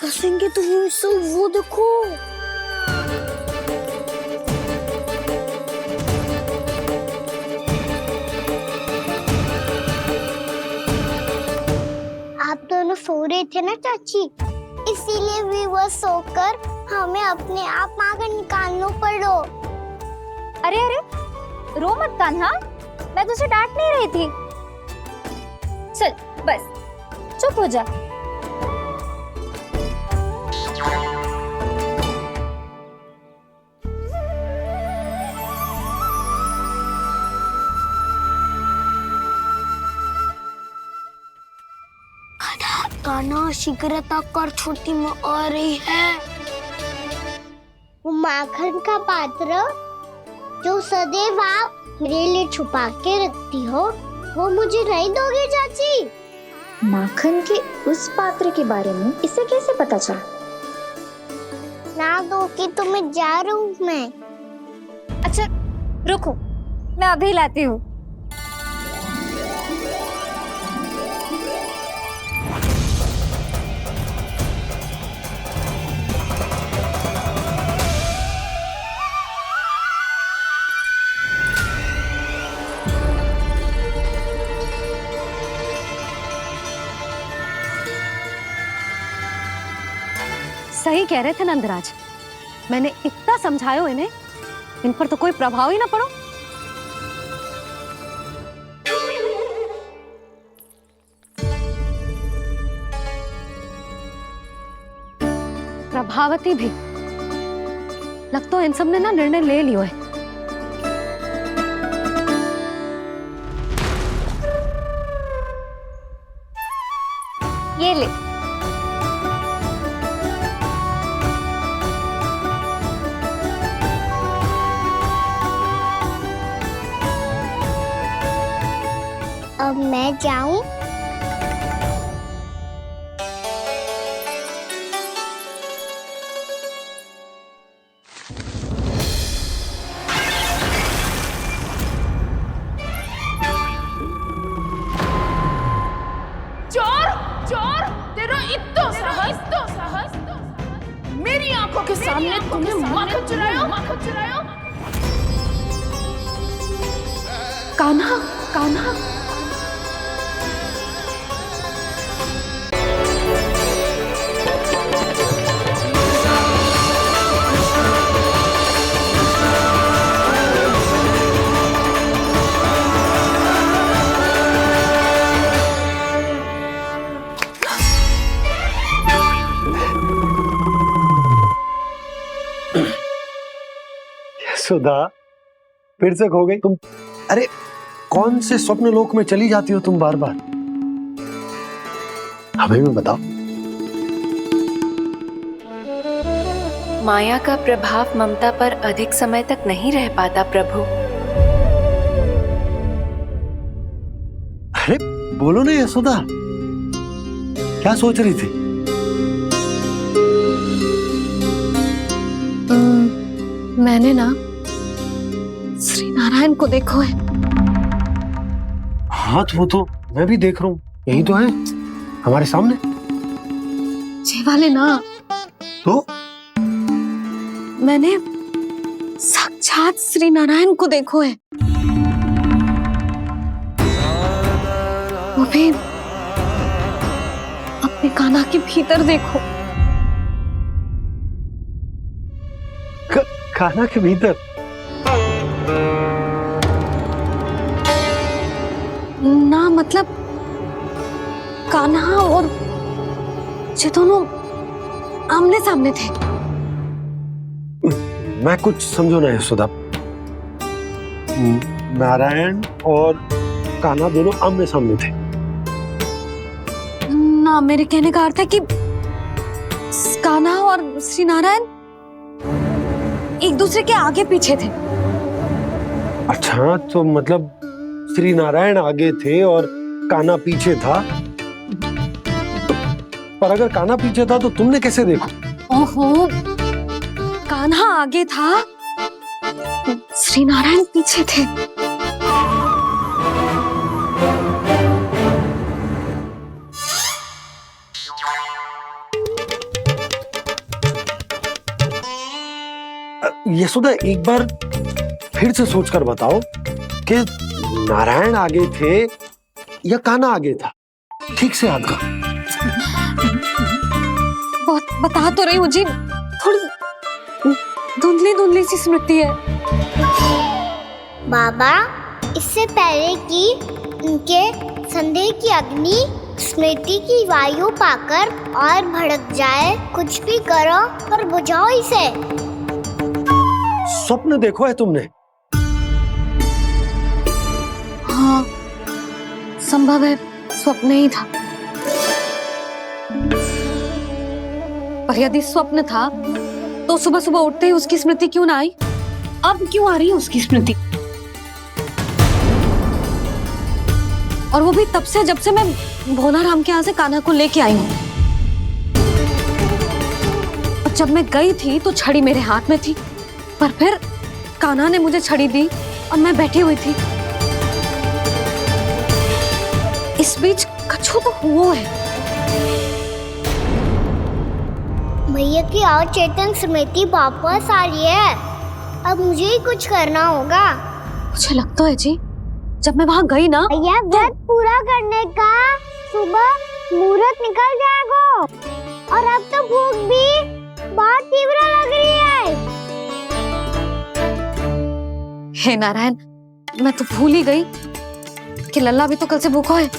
कसेंगे तो वो देखो। आप दोनों सो रहे थे ना चाची, इसीलिए विवश सोकर हमें अपने आप माखन निकालना पड़ो। अरे अरे, रो मत कान्हा, मैं तुझे डांट नहीं रही थी। चल बस चुप हो जा। कान्हा शीघ्र तक कर छोटी में आ रही है। वो माखन का पात्र जो सदैव आप मेरे लिए छुपा के रखती हो, वो मुझे नहीं दोगे चाची? माखन के उस पात्र के बारे में इसे कैसे पता चला? ना दोगी तो मैं जा रहा हूँ मैं। अच्छा रुको, मैं अभी लाती हूँ। सही कह रहे थे नंदराज, मैंने इतना समझायो इन्हें, इन पर तो कोई प्रभाव ही ना पड़ो। प्रभावती भी लग तो इन सब ने ना निर्णय ले लियो है। ये ले। अब मैं जाऊं? चोर चोर, तेरा इतना साहस मेरी आंखों के सामने तुमने माखन चुराया। कान्हा, कान्हा, यशोदा फिर से खो गई तुम। अरे कौन से स्वप्न लोक में चली जाती हो तुम बार बार? हमें भी बताओ। माया का प्रभाव ममता पर अधिक समय तक नहीं रह पाता प्रभु। अरे बोलो ना यशोदा, क्या सोच रही थी? मैंने ना श्री नारायण को देखो है। हाँ वो तो मैं भी देख रहा हूँ, यही तो है हमारे सामने। ये वाले ना तो मैंने साक्षात श्री नारायण को देखो है, वो भी अपने कान्हा के भीतर देखो। कान्हा के भीतर? ना मतलब कान्हा और ये दोनों आमने सामने थे। मैं कुछ समझो ना यशोदा। नारायण और कान्हा दोनों आमने सामने थे? ना, मेरे कहने का अर्थ है कि कान्हा और श्री नारायण एक दूसरे के आगे पीछे थे। अच्छा, तो मतलब श्री नारायण आगे थे और कान्हा पीछे था। पर अगर कान्हा पीछे था तो तुमने कैसे देखा? ओहो, कान्हा आगे था, श्री नारायण पीछे थे। यशोदा एक बार फिर से सोचकर बताओ कि नारायण आगे थे या कान्हा आगे था? ठीक से याद कर। बहुत बता तो रही हूँ जी, थोड़ी धुंधली धुंधली सी स्मृति है। बाबा, इससे पहले कि उनके संदेह की अग्नि स्मृति की वायु पाकर और भड़क जाए, कुछ भी करो पर बुझाओ इसे। स्वप्न देखो है तुमने? हाँ, संभव है स्वप्न ही था। पर यदि स्वप्न था तो सुबह सुबह उठते ही उसकी स्मृति क्यों ना आई? अब क्यों आ रही है उसकी स्मृति? और वो भी तब से जब से मैं भोलाराम के यहाँ से कान्हा को लेके आई हूँ। और जब मैं गई थी तो छड़ी मेरे हाथ में थी, पर फिर कान्हा ने मुझे छड़ी दी और मैं बैठी हुई थी। इस बीच कछु तो हुआ है। भैया की अचेतन स्मृति वापस आ रही है। अब मुझे ही कुछ करना होगा। मुझे लगता है जी, जब मैं वहाँ गई ना, भैया व्रत पूरा करने का सुबह मुहूर्त निकल जाएगा और अब तो भूख भी बहुत तीव्र लग रही है। हे नारायण, मैं तो भूल ही गई कि लल्ला भी तो कल से भूखा है।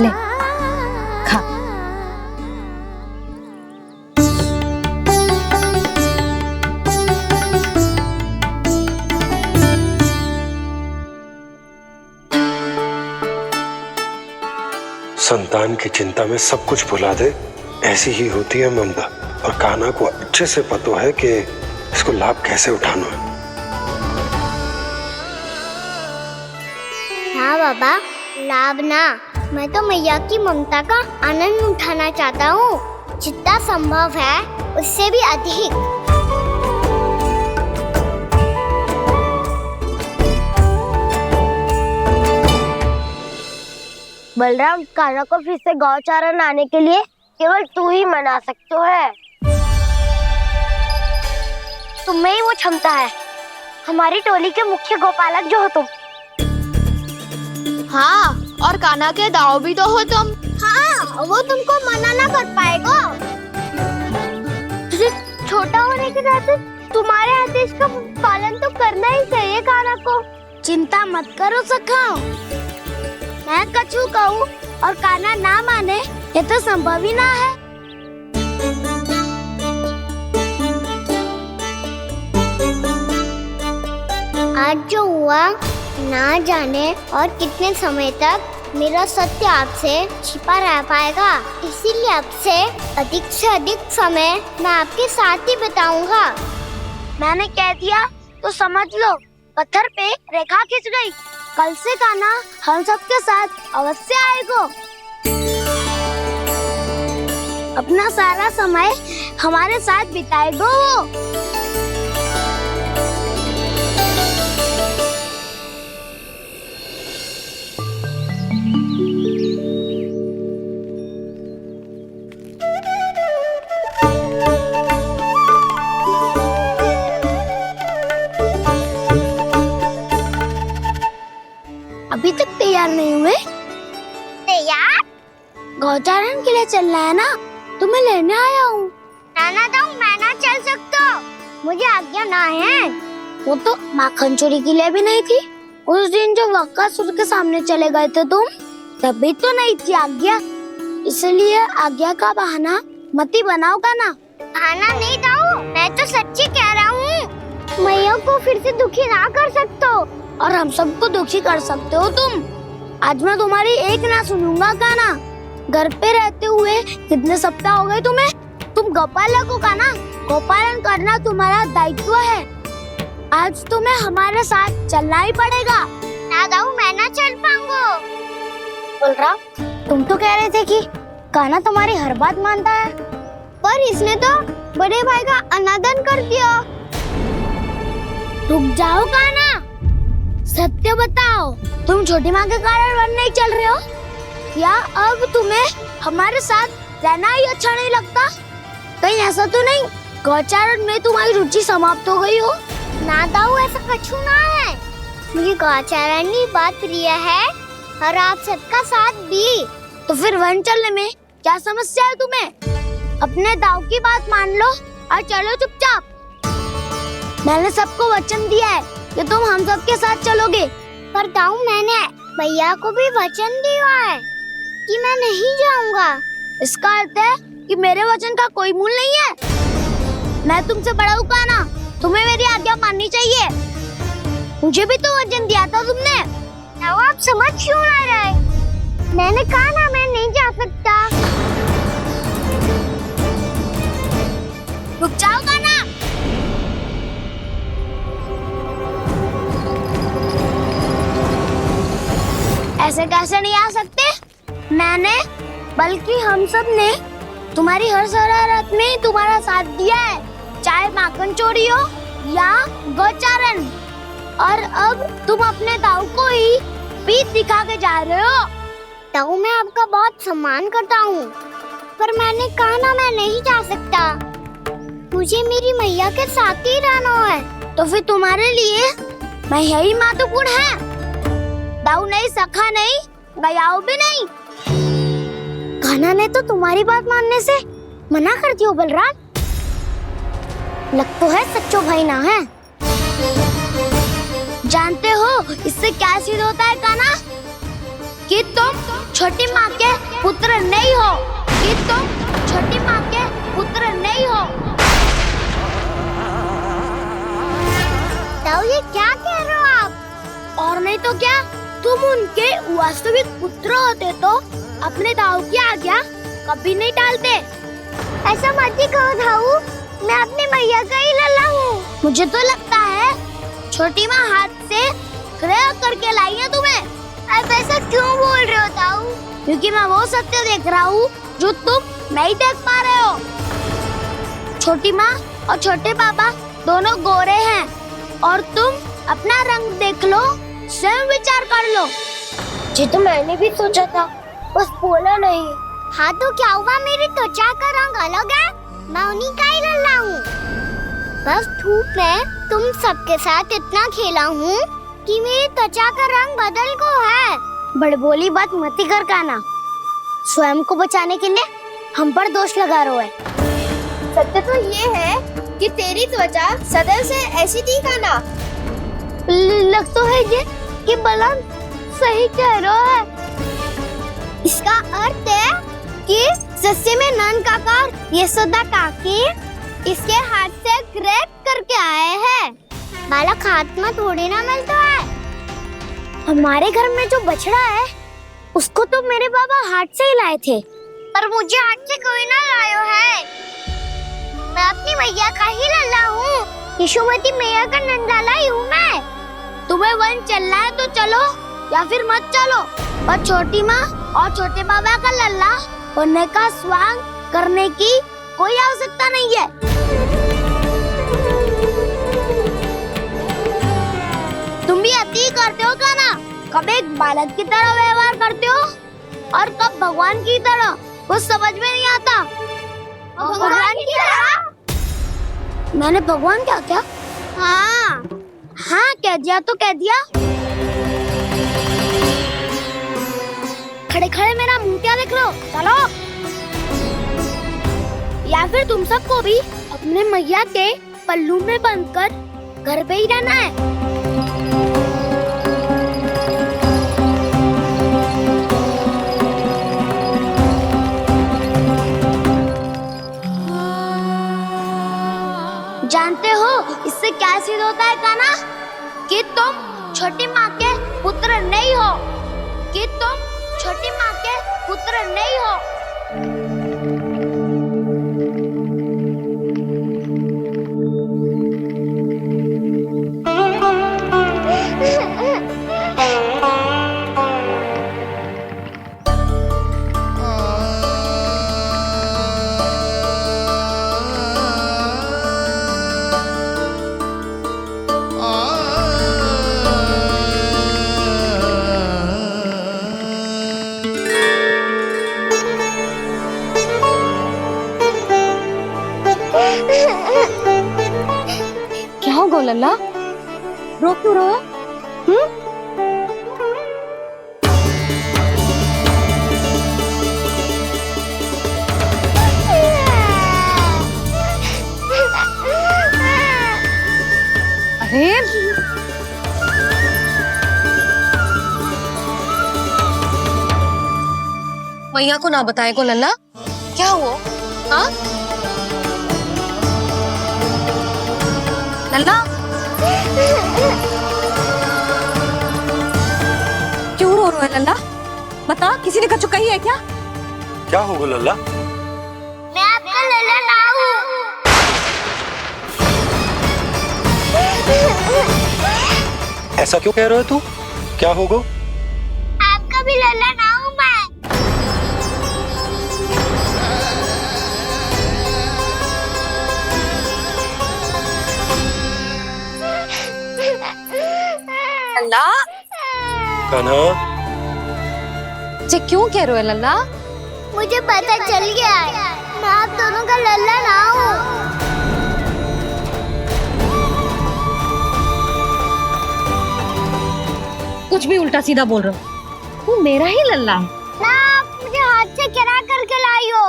ले खा। संतान की चिंता में सब कुछ भुला दे, ऐसी ही होती है ममता। और कान्हा को अच्छे से पता है कि इसको लाभ कैसे उठाना है। हाँ बाबा, लाभ ना, मैं तो मैया की ममता का आनंद उठाना चाहता हूँ, जितना संभव है उससे भी अधिक। बलराम, कान्हा को फिर से गौचारण आने के लिए केवल तू ही मना सकते है। तुम्हें ही वो क्षमता है, हमारी टोली के मुख्य गोपालक जो हो तुम। हाँ, और कान्हा के दाव भी तो हो तुम। हाँ, वो तुमको मना ना कर पाएगा। तुझे छोटा होने के नाते तुम्हारे आदेश का पालन तो करना ही चाहिए कान्हा को। चिंता मत करो सखा, मैं कछु कहूँ और कान्हा ना माने ये तो संभव ही ना है। आज जो हुआ ना जाने और कितने समय तक मेरा सत्य आपसे छिपा रह पाएगा, इसीलिए आपसे अधिक समय मैं आपके साथ ही बिताऊंगा। मैंने कह दिया तो समझ लो, पत्थर पे रेखा खींच गई। कल से कान्हा हम सबके साथ अवश्य आएगा। अपना सारा समय हमारे साथ बिताएगा वो। अभी तक तैयार नहीं हुए? तैयार? गौचारण के लिए चलना है ना, तुम्हें लेने आया हूँ। नाना दाऊ, मैं ना चल सकता, मुझे आज्ञा ना है। वो तो माखन चोरी के लिए भी नहीं थी। उस दिन जो वक्कासुर के सामने चले गए थे तुम, तभी तो नहीं थी आज्ञा। इसलिए आज्ञा का बहाना मत ही बनाओ ना। बहाना नहीं दाऊ, मैं तो सच्ची कह रहा हूँ। मैया को फिर से दुखी ना कर सकते हो और हम सबको दुखी कर सकते हो तुम। आज मैं तुम्हारी एक ना सुनूंगा कान्हा। घर पे रहते हुए कितने सप्ताह हो गए तुम्हें? तुम गोपालक हो कान्हा, गोपालन करना तुम्हारा दायित्व है। आज तुम्हें हमारे साथ चलना ही पड़ेगा। ना दाऊ, मैं ना चल पाऊंगा। बलराम, तुम तो कह रहे थे कि कान्हा तुम्हारी हर बात मानता है, पर इसने तो बड़े भाई का अनादर कर दिया। रुक जाओ कान्हा, सत्य बताओ, तुम छोटी माँ के कारण वन नहीं चल रहे हो? या अब तुम्हें हमारे साथ रहना ही अच्छा नहीं लगता? कहीं ऐसा तो नहीं गौचारण में तुम्हारी रुचि समाप्त हो गई हो? ना दाऊ, ऐसा कछु ना है। मुझे गौचारण की बात प्रिय है और आप सबका साथ भी। तो फिर वन चलने में क्या समस्या है तुम्हें? अपने दाऊ की बात मान लो और चलो चुपचाप। मैंने सबको वचन दिया है कि तुम हम सबके साथ चलोगे। पर दाऊ, मैंने भैया को भी वचन दिया है कि मैं नहीं जाऊंगा। इसका अर्थ है कि मेरे वचन का कोई मूल नहीं है। मैं तुमसे बड़ा हूँ कान्हा, तुम्हें मेरी आज्ञा माननी चाहिए। मुझे भी तो वचन दिया था तुमने। दाऊ, आप समझ क्यों ना रहे? मैंने कहा ना, मैं नहीं जा सकता। रुक जाओ कान्हा। ऐसे कैसे नहीं आ सकते? मैंने बल्कि हम सब ने तुम्हारी हर शरारत में तुम्हारा साथ दिया है, चाहे माखन चोरी हो या गौचारण। और अब तुम अपने दाऊ को ही पीठ दिखा के जा रहे हो। दाऊ, मैं आपका बहुत सम्मान करता हूँ, पर मैंने कहा ना, मैं नहीं जा सकता। मुझे मेरी मैया के साथ ही रहना है। तो फिर तुम्हारे लिए मैं यही महत्वपूर्ण है। दाऊ नहीं, सखा नहीं, गयाऊ भी नहीं। कान्हा ने तो तुम्हारी बात मानने से मना कर दिया बलराम। लग तो है सच्चो भाई ना है। जानते हो इससे क्या सिद्ध होता है कान्हा? कि तुम छोटी माँ के पुत्र नहीं हो, कि तुम छोटी माँ के पुत्र नहीं हो। दाऊ, ये क्या कह रहे हो आप? और नहीं तो क्या, तुम उनके वास्तविक पुत्र होते तो अपने दाऊ की आज्ञा कभी नहीं टालते। ऐसा मत ही कहो दाऊ, मैं अपनी मैया का ही लल्ला हूँ। मुझे तो लगता है छोटी माँ हाथ से ग्रह करके लाई है तुम्हें। अब ऐसा क्यों बोल रहे हो दाऊ? क्योंकि मैं वो सत्य देख रहा हूँ जो तुम नहीं देख पा रहे हो। छोटी माँ और छोटे पापा दोनों गोरे हैं और तुम अपना रंग देख लो, स्वयं विचार कर लो। जी तो मैंने भी सोचा था, बस बोला नहीं। हाँ तो क्या हुआ, मेरी त्वचा का रंग अलग है, मैं उन्हीं का ही लल्ला हूँ। बस धूप में तुम सबके साथ इतना खेला हूँ कि मेरी त्वचा का रंग बदल को है। बड़बोली बात मत कर कान्हा, स्वयं को बचाने के लिए हम पर दोष लगा रहे हो। सत्य तो ये है कि तेरी त्वचा सदैव से ऐसी थी कान्हा? लग तो है ये कि बलराम सही कह रहा है। इसका अर्थ है कि सस्ते में नन काका यशोदा काकी इसके हाथ से ग्रेप करके आए हैं। बालक हाथ में थोड़ी ना मिलता है। हमारे घर में जो बछड़ा है उसको तो मेरे बाबा हाथ से ही लाए थे, पर मुझे हाथ से कोई ना लायो है। मैं अपनी मैया का ही लल्ला हूँ, यशोमती मैया का नंदाला ही हूँ मैं। तुम्हें वन चलना है तो चलो या फिर मत चलो, पर छोटी माँ और छोटे बाबा का लल्ला बनने का स्वांग करने की कोई आवश्यकता नहीं है। तुम भी अति करते हो कान्हा, कब एक बालक की तरह व्यवहार करते हो और कब भगवान की तरह, कुछ समझ में नहीं आता। भगवान की तरह? मैंने भगवान क्या क्या? हाँ हाँ कह दिया तो कह दिया। खड़े खड़े मेरा मुंह क्या देख लो, चलो। या फिर तुम सबको भी अपने मैया के पल्लू में बंधकर घर पे ही रहना है। जानते हो इससे क्या सिद्ध होता है कान्हा? कि तुम छोटी माँ के पुत्र नहीं हो, कि तुम छोटी माँ के पुत्र नहीं हो। क्या होगा लल्ला? रो क्यों रहा है? अरे मैया को ना बताए को लल्ला, क्या हुआ? हाँ लल्ला, क्यों रो रहा है लल्ला? बता, किसी ने कछु कही है क्या? क्या होगा लल्ला? मैं आपका लल्ला ना हूँ। ऐसा क्यों कह रहे हो तू? क्या होगा? आपका भी लल्ला ना हूँ मैं। लल्ला, कान्हा, जे क्यों कह रहे हो लल्ला? मुझे पता चल गया है, मैं आप दोनों का लल्ला ना हूँ। कुछ भी उल्टा सीधा बोल रहे हो, तू मेरा ही लल्ला है। ना, आप मुझे हाथ से गिरा करके लाई हो।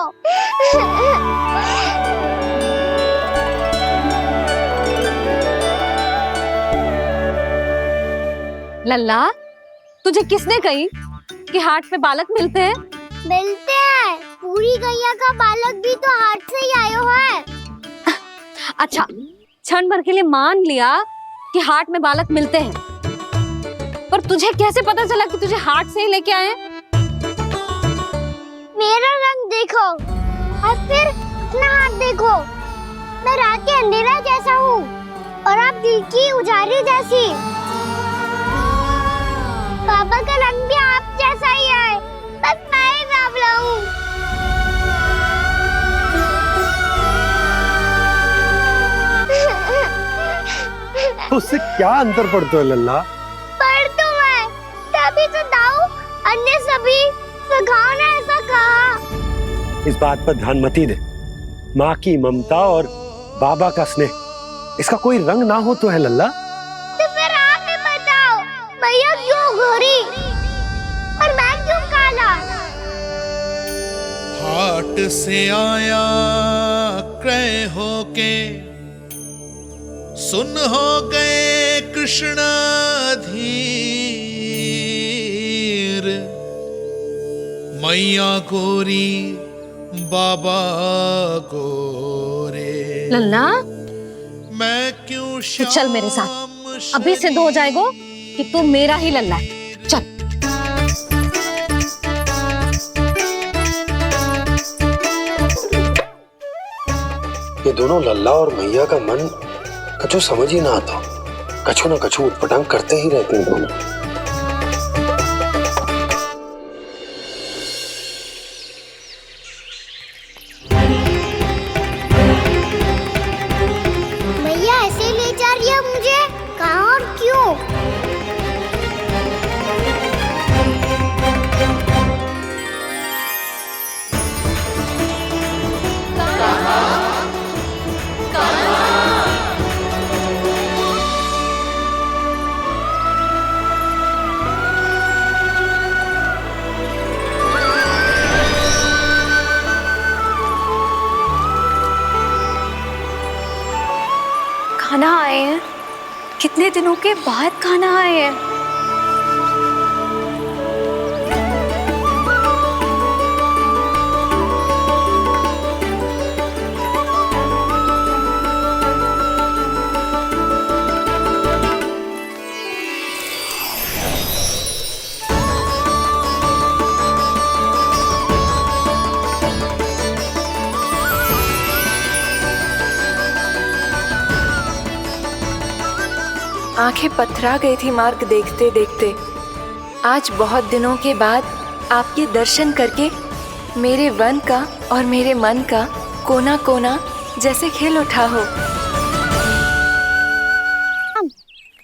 लल्ला, तुझे किसने कही कि हाट में बालक मिलते हैं? मिलते हैं, पूरी गैया का बालक भी तो हाट से ही आयो है। अच्छा, क्षण भर के लिए मान लिया कि हाट में बालक मिलते हैं, पर तुझे कैसे पता चला कि तुझे हाट से ही लेके आए? मेरा रंग देखो और फिर अपना हाथ देखो। मैं रात के अंधेरा जैसा हूँ और आप दिल की उजाली जैसी। पापा का रंग भी आप जैसा ही है, बस मैं ही बावला हूँ। उससे क्या अंतर पड़ता है लल्ला? पर तो मैं तभी तो दाऊ अन्य सभी सुखाओ ने ऐसा कहा। इस बात पर ध्यान मत ही दे। माँ की ममता और बाबा का स्नेह, इसका कोई रंग ना हो तो है लल्ला? तो फिर आप ही बताओ, भैया क्यों गोरी और मैं क्यों काला? हाट से आया क्रय होके सुन हो गए कृष्ण धीर, मैया गोरी बाबा गोरे। लल्ला मैं क्यों तू चल मेरे साथ, अभी सिद्ध हो जाएगा कि तू मेरा ही लल्ला है। चल। ये दोनों लल्ला और मैया का मन कछु समझ ही ना आता, कछु ना कछु उटपटांग करते ही रहते हैं दोनों। भैया ऐसे ले जा रही है मुझे, कहाँ और क्यों? खाना आए हैं, कितने दिनों के बाद खाना आए हैं। आंखें पथरा गई थी मार्ग देखते देखते। आज बहुत दिनों के बाद आपके दर्शन करके मेरे वन का और मेरे मन का कोना कोना जैसे खिल उठा हो।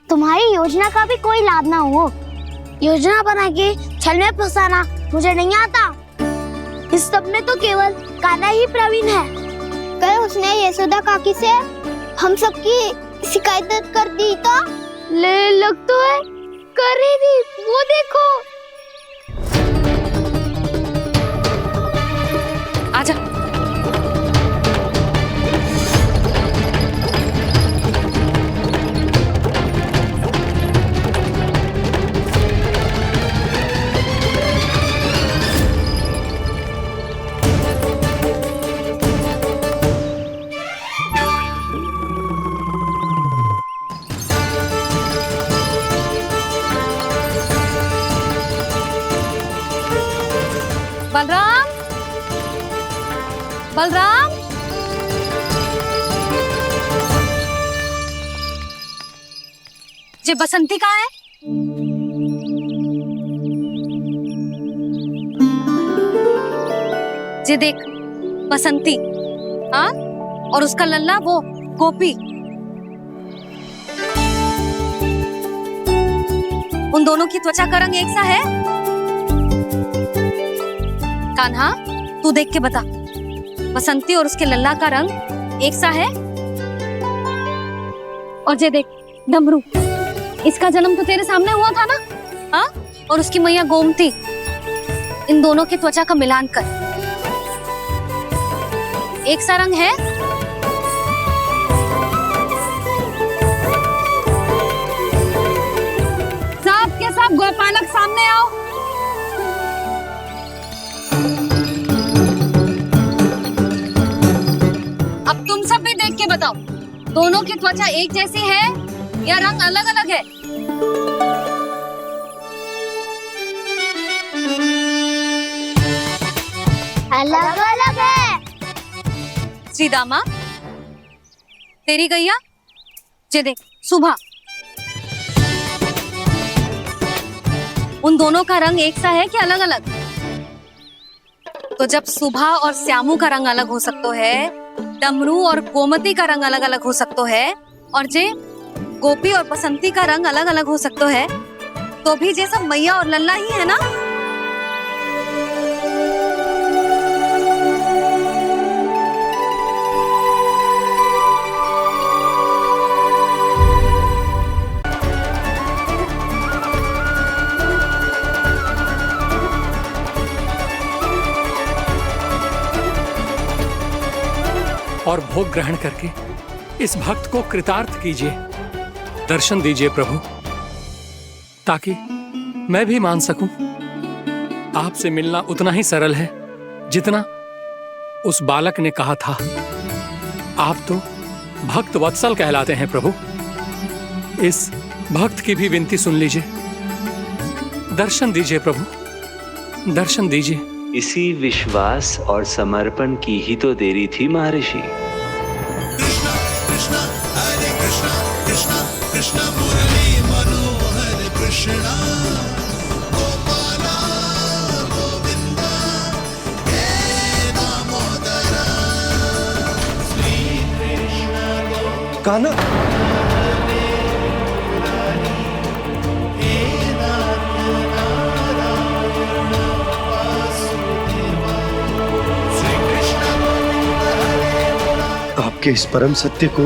तुम्हारी योजना का भी कोई लाभ ना हो। योजना बना के छल में फंसाना मुझे नहीं आता। इस सब में तो केवल कान्हा ही प्रवीण है। कल उसने यशोदा काकी से हम सबकी शिकायत कर दी तो लग तो है कर रही थी, वो देखो। आजा। बलराम, बलराम, ये बसंती कहाँ है? ये देख बसंती, हाँ, और उसका लल्ला वो गोपी। उन दोनों की त्वचा का रंग एक सा है? कान्हा, तू देख के बता, बसंती और उसके लल्ला का रंग एक सा है? और ये देख डमरू, इसका जन्म तो तेरे सामने हुआ था ना, हाँ? और उसकी मैया गोमती, इन दोनों की त्वचा का मिलान कर, एक सा रंग है? सब के सब गोपालक सामने आओ। अब तुम सब भी देख के बताओ, दोनों की त्वचा एक जैसी है या रंग अलग अलग है? अलग अलग है। श्रीदामा, तेरी गैया, ये देख सुभा, उन दोनों का रंग एक सा है कि अलग अलग? तो जब सुभा और श्यामू का रंग अलग हो सकता है, डमरू और गोमती का रंग अलग अलग हो सकता है, और जे गोपी और बसंती का रंग अलग अलग हो सकता है, तो भी जे सब मैया और लल्ला ही है ना? और भोग ग्रहण करके इस भक्त को कृतार्थ कीजिए, दर्शन दीजिए प्रभु, ताकि मैं भी मान सकूं। आपसे मिलना उतना ही सरल है जितना उस बालक ने कहा था। आप तो भक्त वत्सल कहलाते हैं प्रभु। इस भक्त की भी विनती सुन लीजिए, दर्शन दीजिए प्रभु, दर्शन दीजिए। इसी विश्वास और समर्पण की ही तो देरी थी महर्षि। कृष्णा हरे कृष्णा कृष्णा कृष्णा मुरली मनोहर कृष्णा गोपाला गोविंदा हे दामोदरा श्री कृष्ण कान्हा, आपके इस परम सत्य को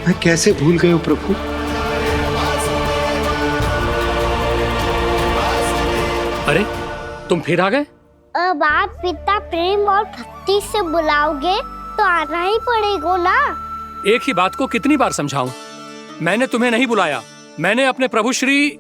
मैं कैसे भूल गया प्रभु। अरे तुम फिर आ गए? अब आप पिता प्रेम और भक्ति से बुलाओगे तो आना ही पड़ेगा ना। एक ही बात को कितनी बार समझाऊं? मैंने तुम्हें नहीं बुलाया, मैंने अपने प्रभु श्री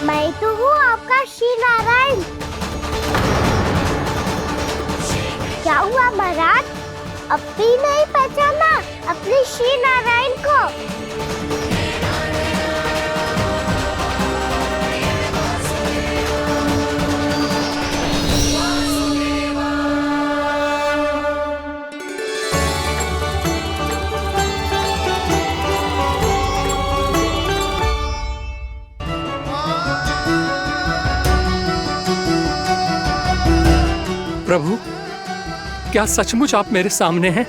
मैं तो हूँ आपका श्री नारायण। क्या हुआ महाराज, अब भी नहीं पहचाना अपने श्री नारायण को? प्रभु, क्या सचमुच आप मेरे सामने हैं?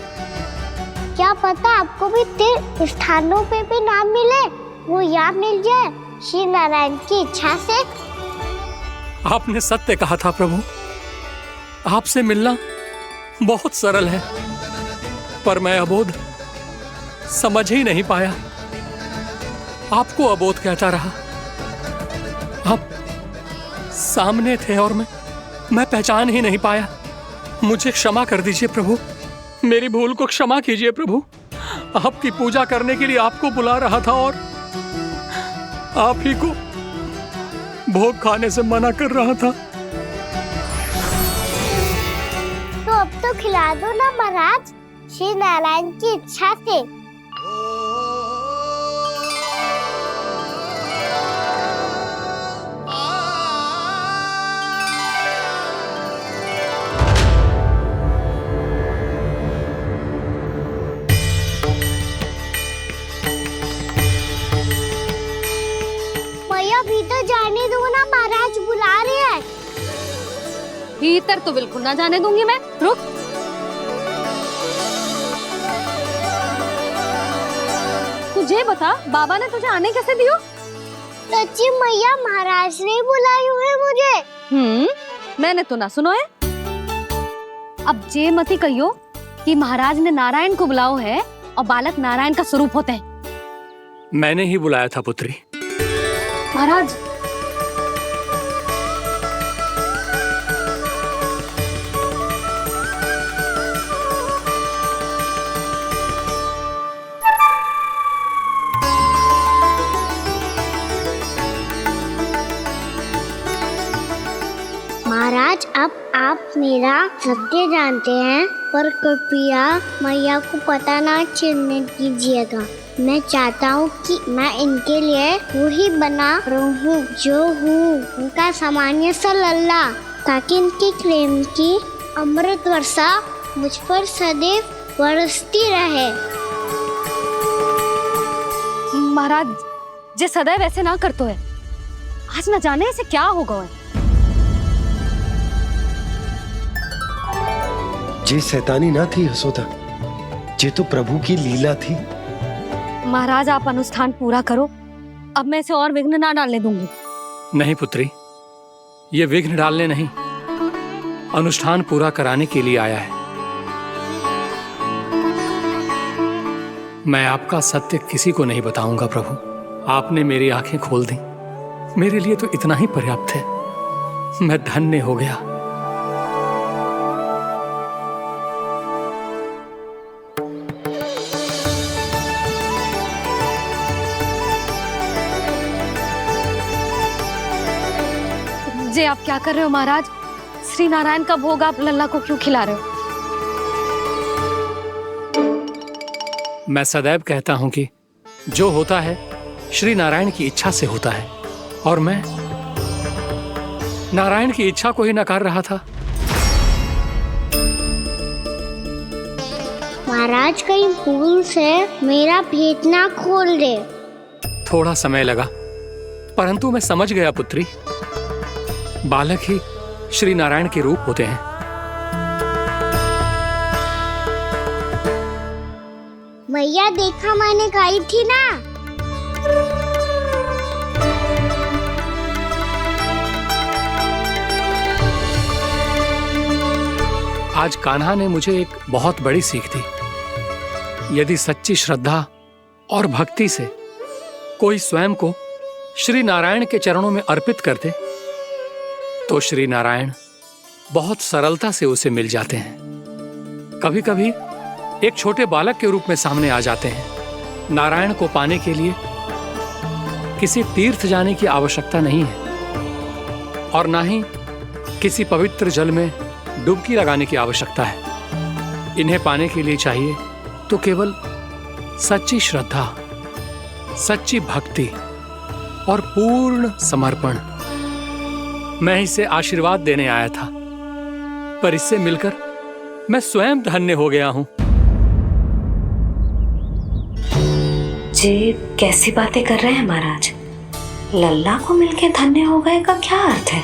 क्या पता आपको भी तीर्थ स्थानों पे भी नाम मिले, वो यहाँ मिल जाए श्री नारायण की इच्छा से। आपने सत्य कहा था प्रभु, आपसे मिलना बहुत सरल है, पर मैं अबोध समझ ही नहीं पाया। आपको अबोध कहता रहा। आप सामने थे और मैं पहचान ही नहीं पाया। मुझे क्षमा कर दीजिए प्रभु, मेरी भूल को क्षमा कीजिए प्रभु। आपकी पूजा करने के लिए आपको बुला रहा था और आप ही को भोग खाने से मना कर रहा था। तो अब तो खिला दो ना महाराज, श्री नारायण की इच्छा से। भीतर जाने दो ना, महाराज बुला रहे हैं। भीतर तो बिल्कुल ना जाने दूंगी मैं, रुक। तुझे बता, बाबा ने तुझे आने कैसे दियो? सच्ची मैया, महाराज ने बुलाई हुई मुझे। मैंने तो ना सुनो है। अब जे मती कहियो कि महाराज ने नारायण को बुलाओ है और बालक नारायण का स्वरूप होते हैं। मैंने ही बुलाया था पुत्री। महाराज, महाराज, अब आप मेरा सत्य जानते हैं, पर कृपया मैया को पता ना चलने दीजिएगा। मैं चाहता हूँ कि मैं इनके लिए वही बना रहूँ जो हूँ, उनका सामान्य सा लल्ला, ताकि इनके प्रेम की अमृत वर्षा मुझ पर सदैव बरसती रहे। महाराज, जे सदैव ऐसे ना करतो है, आज न जाने इसे क्या होगा है। जे शैतानी ना थी यशोदा, जे तो प्रभु की लीला थी। महाराज, आप अनुष्ठान पूरा करो, अब मैं इसे और विघ्न ना डालने दूंगी। नहीं पुत्री, ये विघ्न डालने नहीं, अनुष्ठान पूरा कराने के लिए आया है। मैं आपका सत्य किसी को नहीं बताऊंगा प्रभु। आपने मेरी आंखें खोल दी, मेरे लिए तो इतना ही पर्याप्त है। मैं धन्य हो गया। जी आप क्या कर रहे हो महाराज? श्री नारायण का भोग आप लल्ला को क्यों खिला रहे हो? मैं सदैव कहता हूं कि जो होता है श्री नारायण की इच्छा से होता है, और मैं नारायण की इच्छा को ही नकार रहा था। महाराज कहीं भूल से मेरा भेद ना खोल दे। थोड़ा समय लगा, परंतु मैं समझ गया पुत्री। बालक ही श्री नारायण के रूप होते हैं। मैया देखा मैंने खाई थी ना। आज कान्हा ने मुझे एक बहुत बड़ी सीख दी। यदि सच्ची श्रद्धा और भक्ति से कोई स्वयं को श्री नारायण के चरणों में अर्पित कर दे, तो श्री नारायण बहुत सरलता से उसे मिल जाते हैं। कभी कभी एक छोटे बालक के रूप में सामने आ जाते हैं। नारायण को पाने के लिए किसी तीर्थ जाने की आवश्यकता नहीं है, और ना ही किसी पवित्र जल में डुबकी लगाने की आवश्यकता है। इन्हें पाने के लिए चाहिए तो केवल सच्ची श्रद्धा, सच्ची भक्ति और पूर्ण समर्पण। मैं इसे आशीर्वाद देने आया था, पर इससे मिलकर मैं स्वयं धन्य हो गया हूं। जी कैसी बातें कर रहे हैं महाराज? लल्ला को मिलके धन्य हो गए का क्या अर्थ है?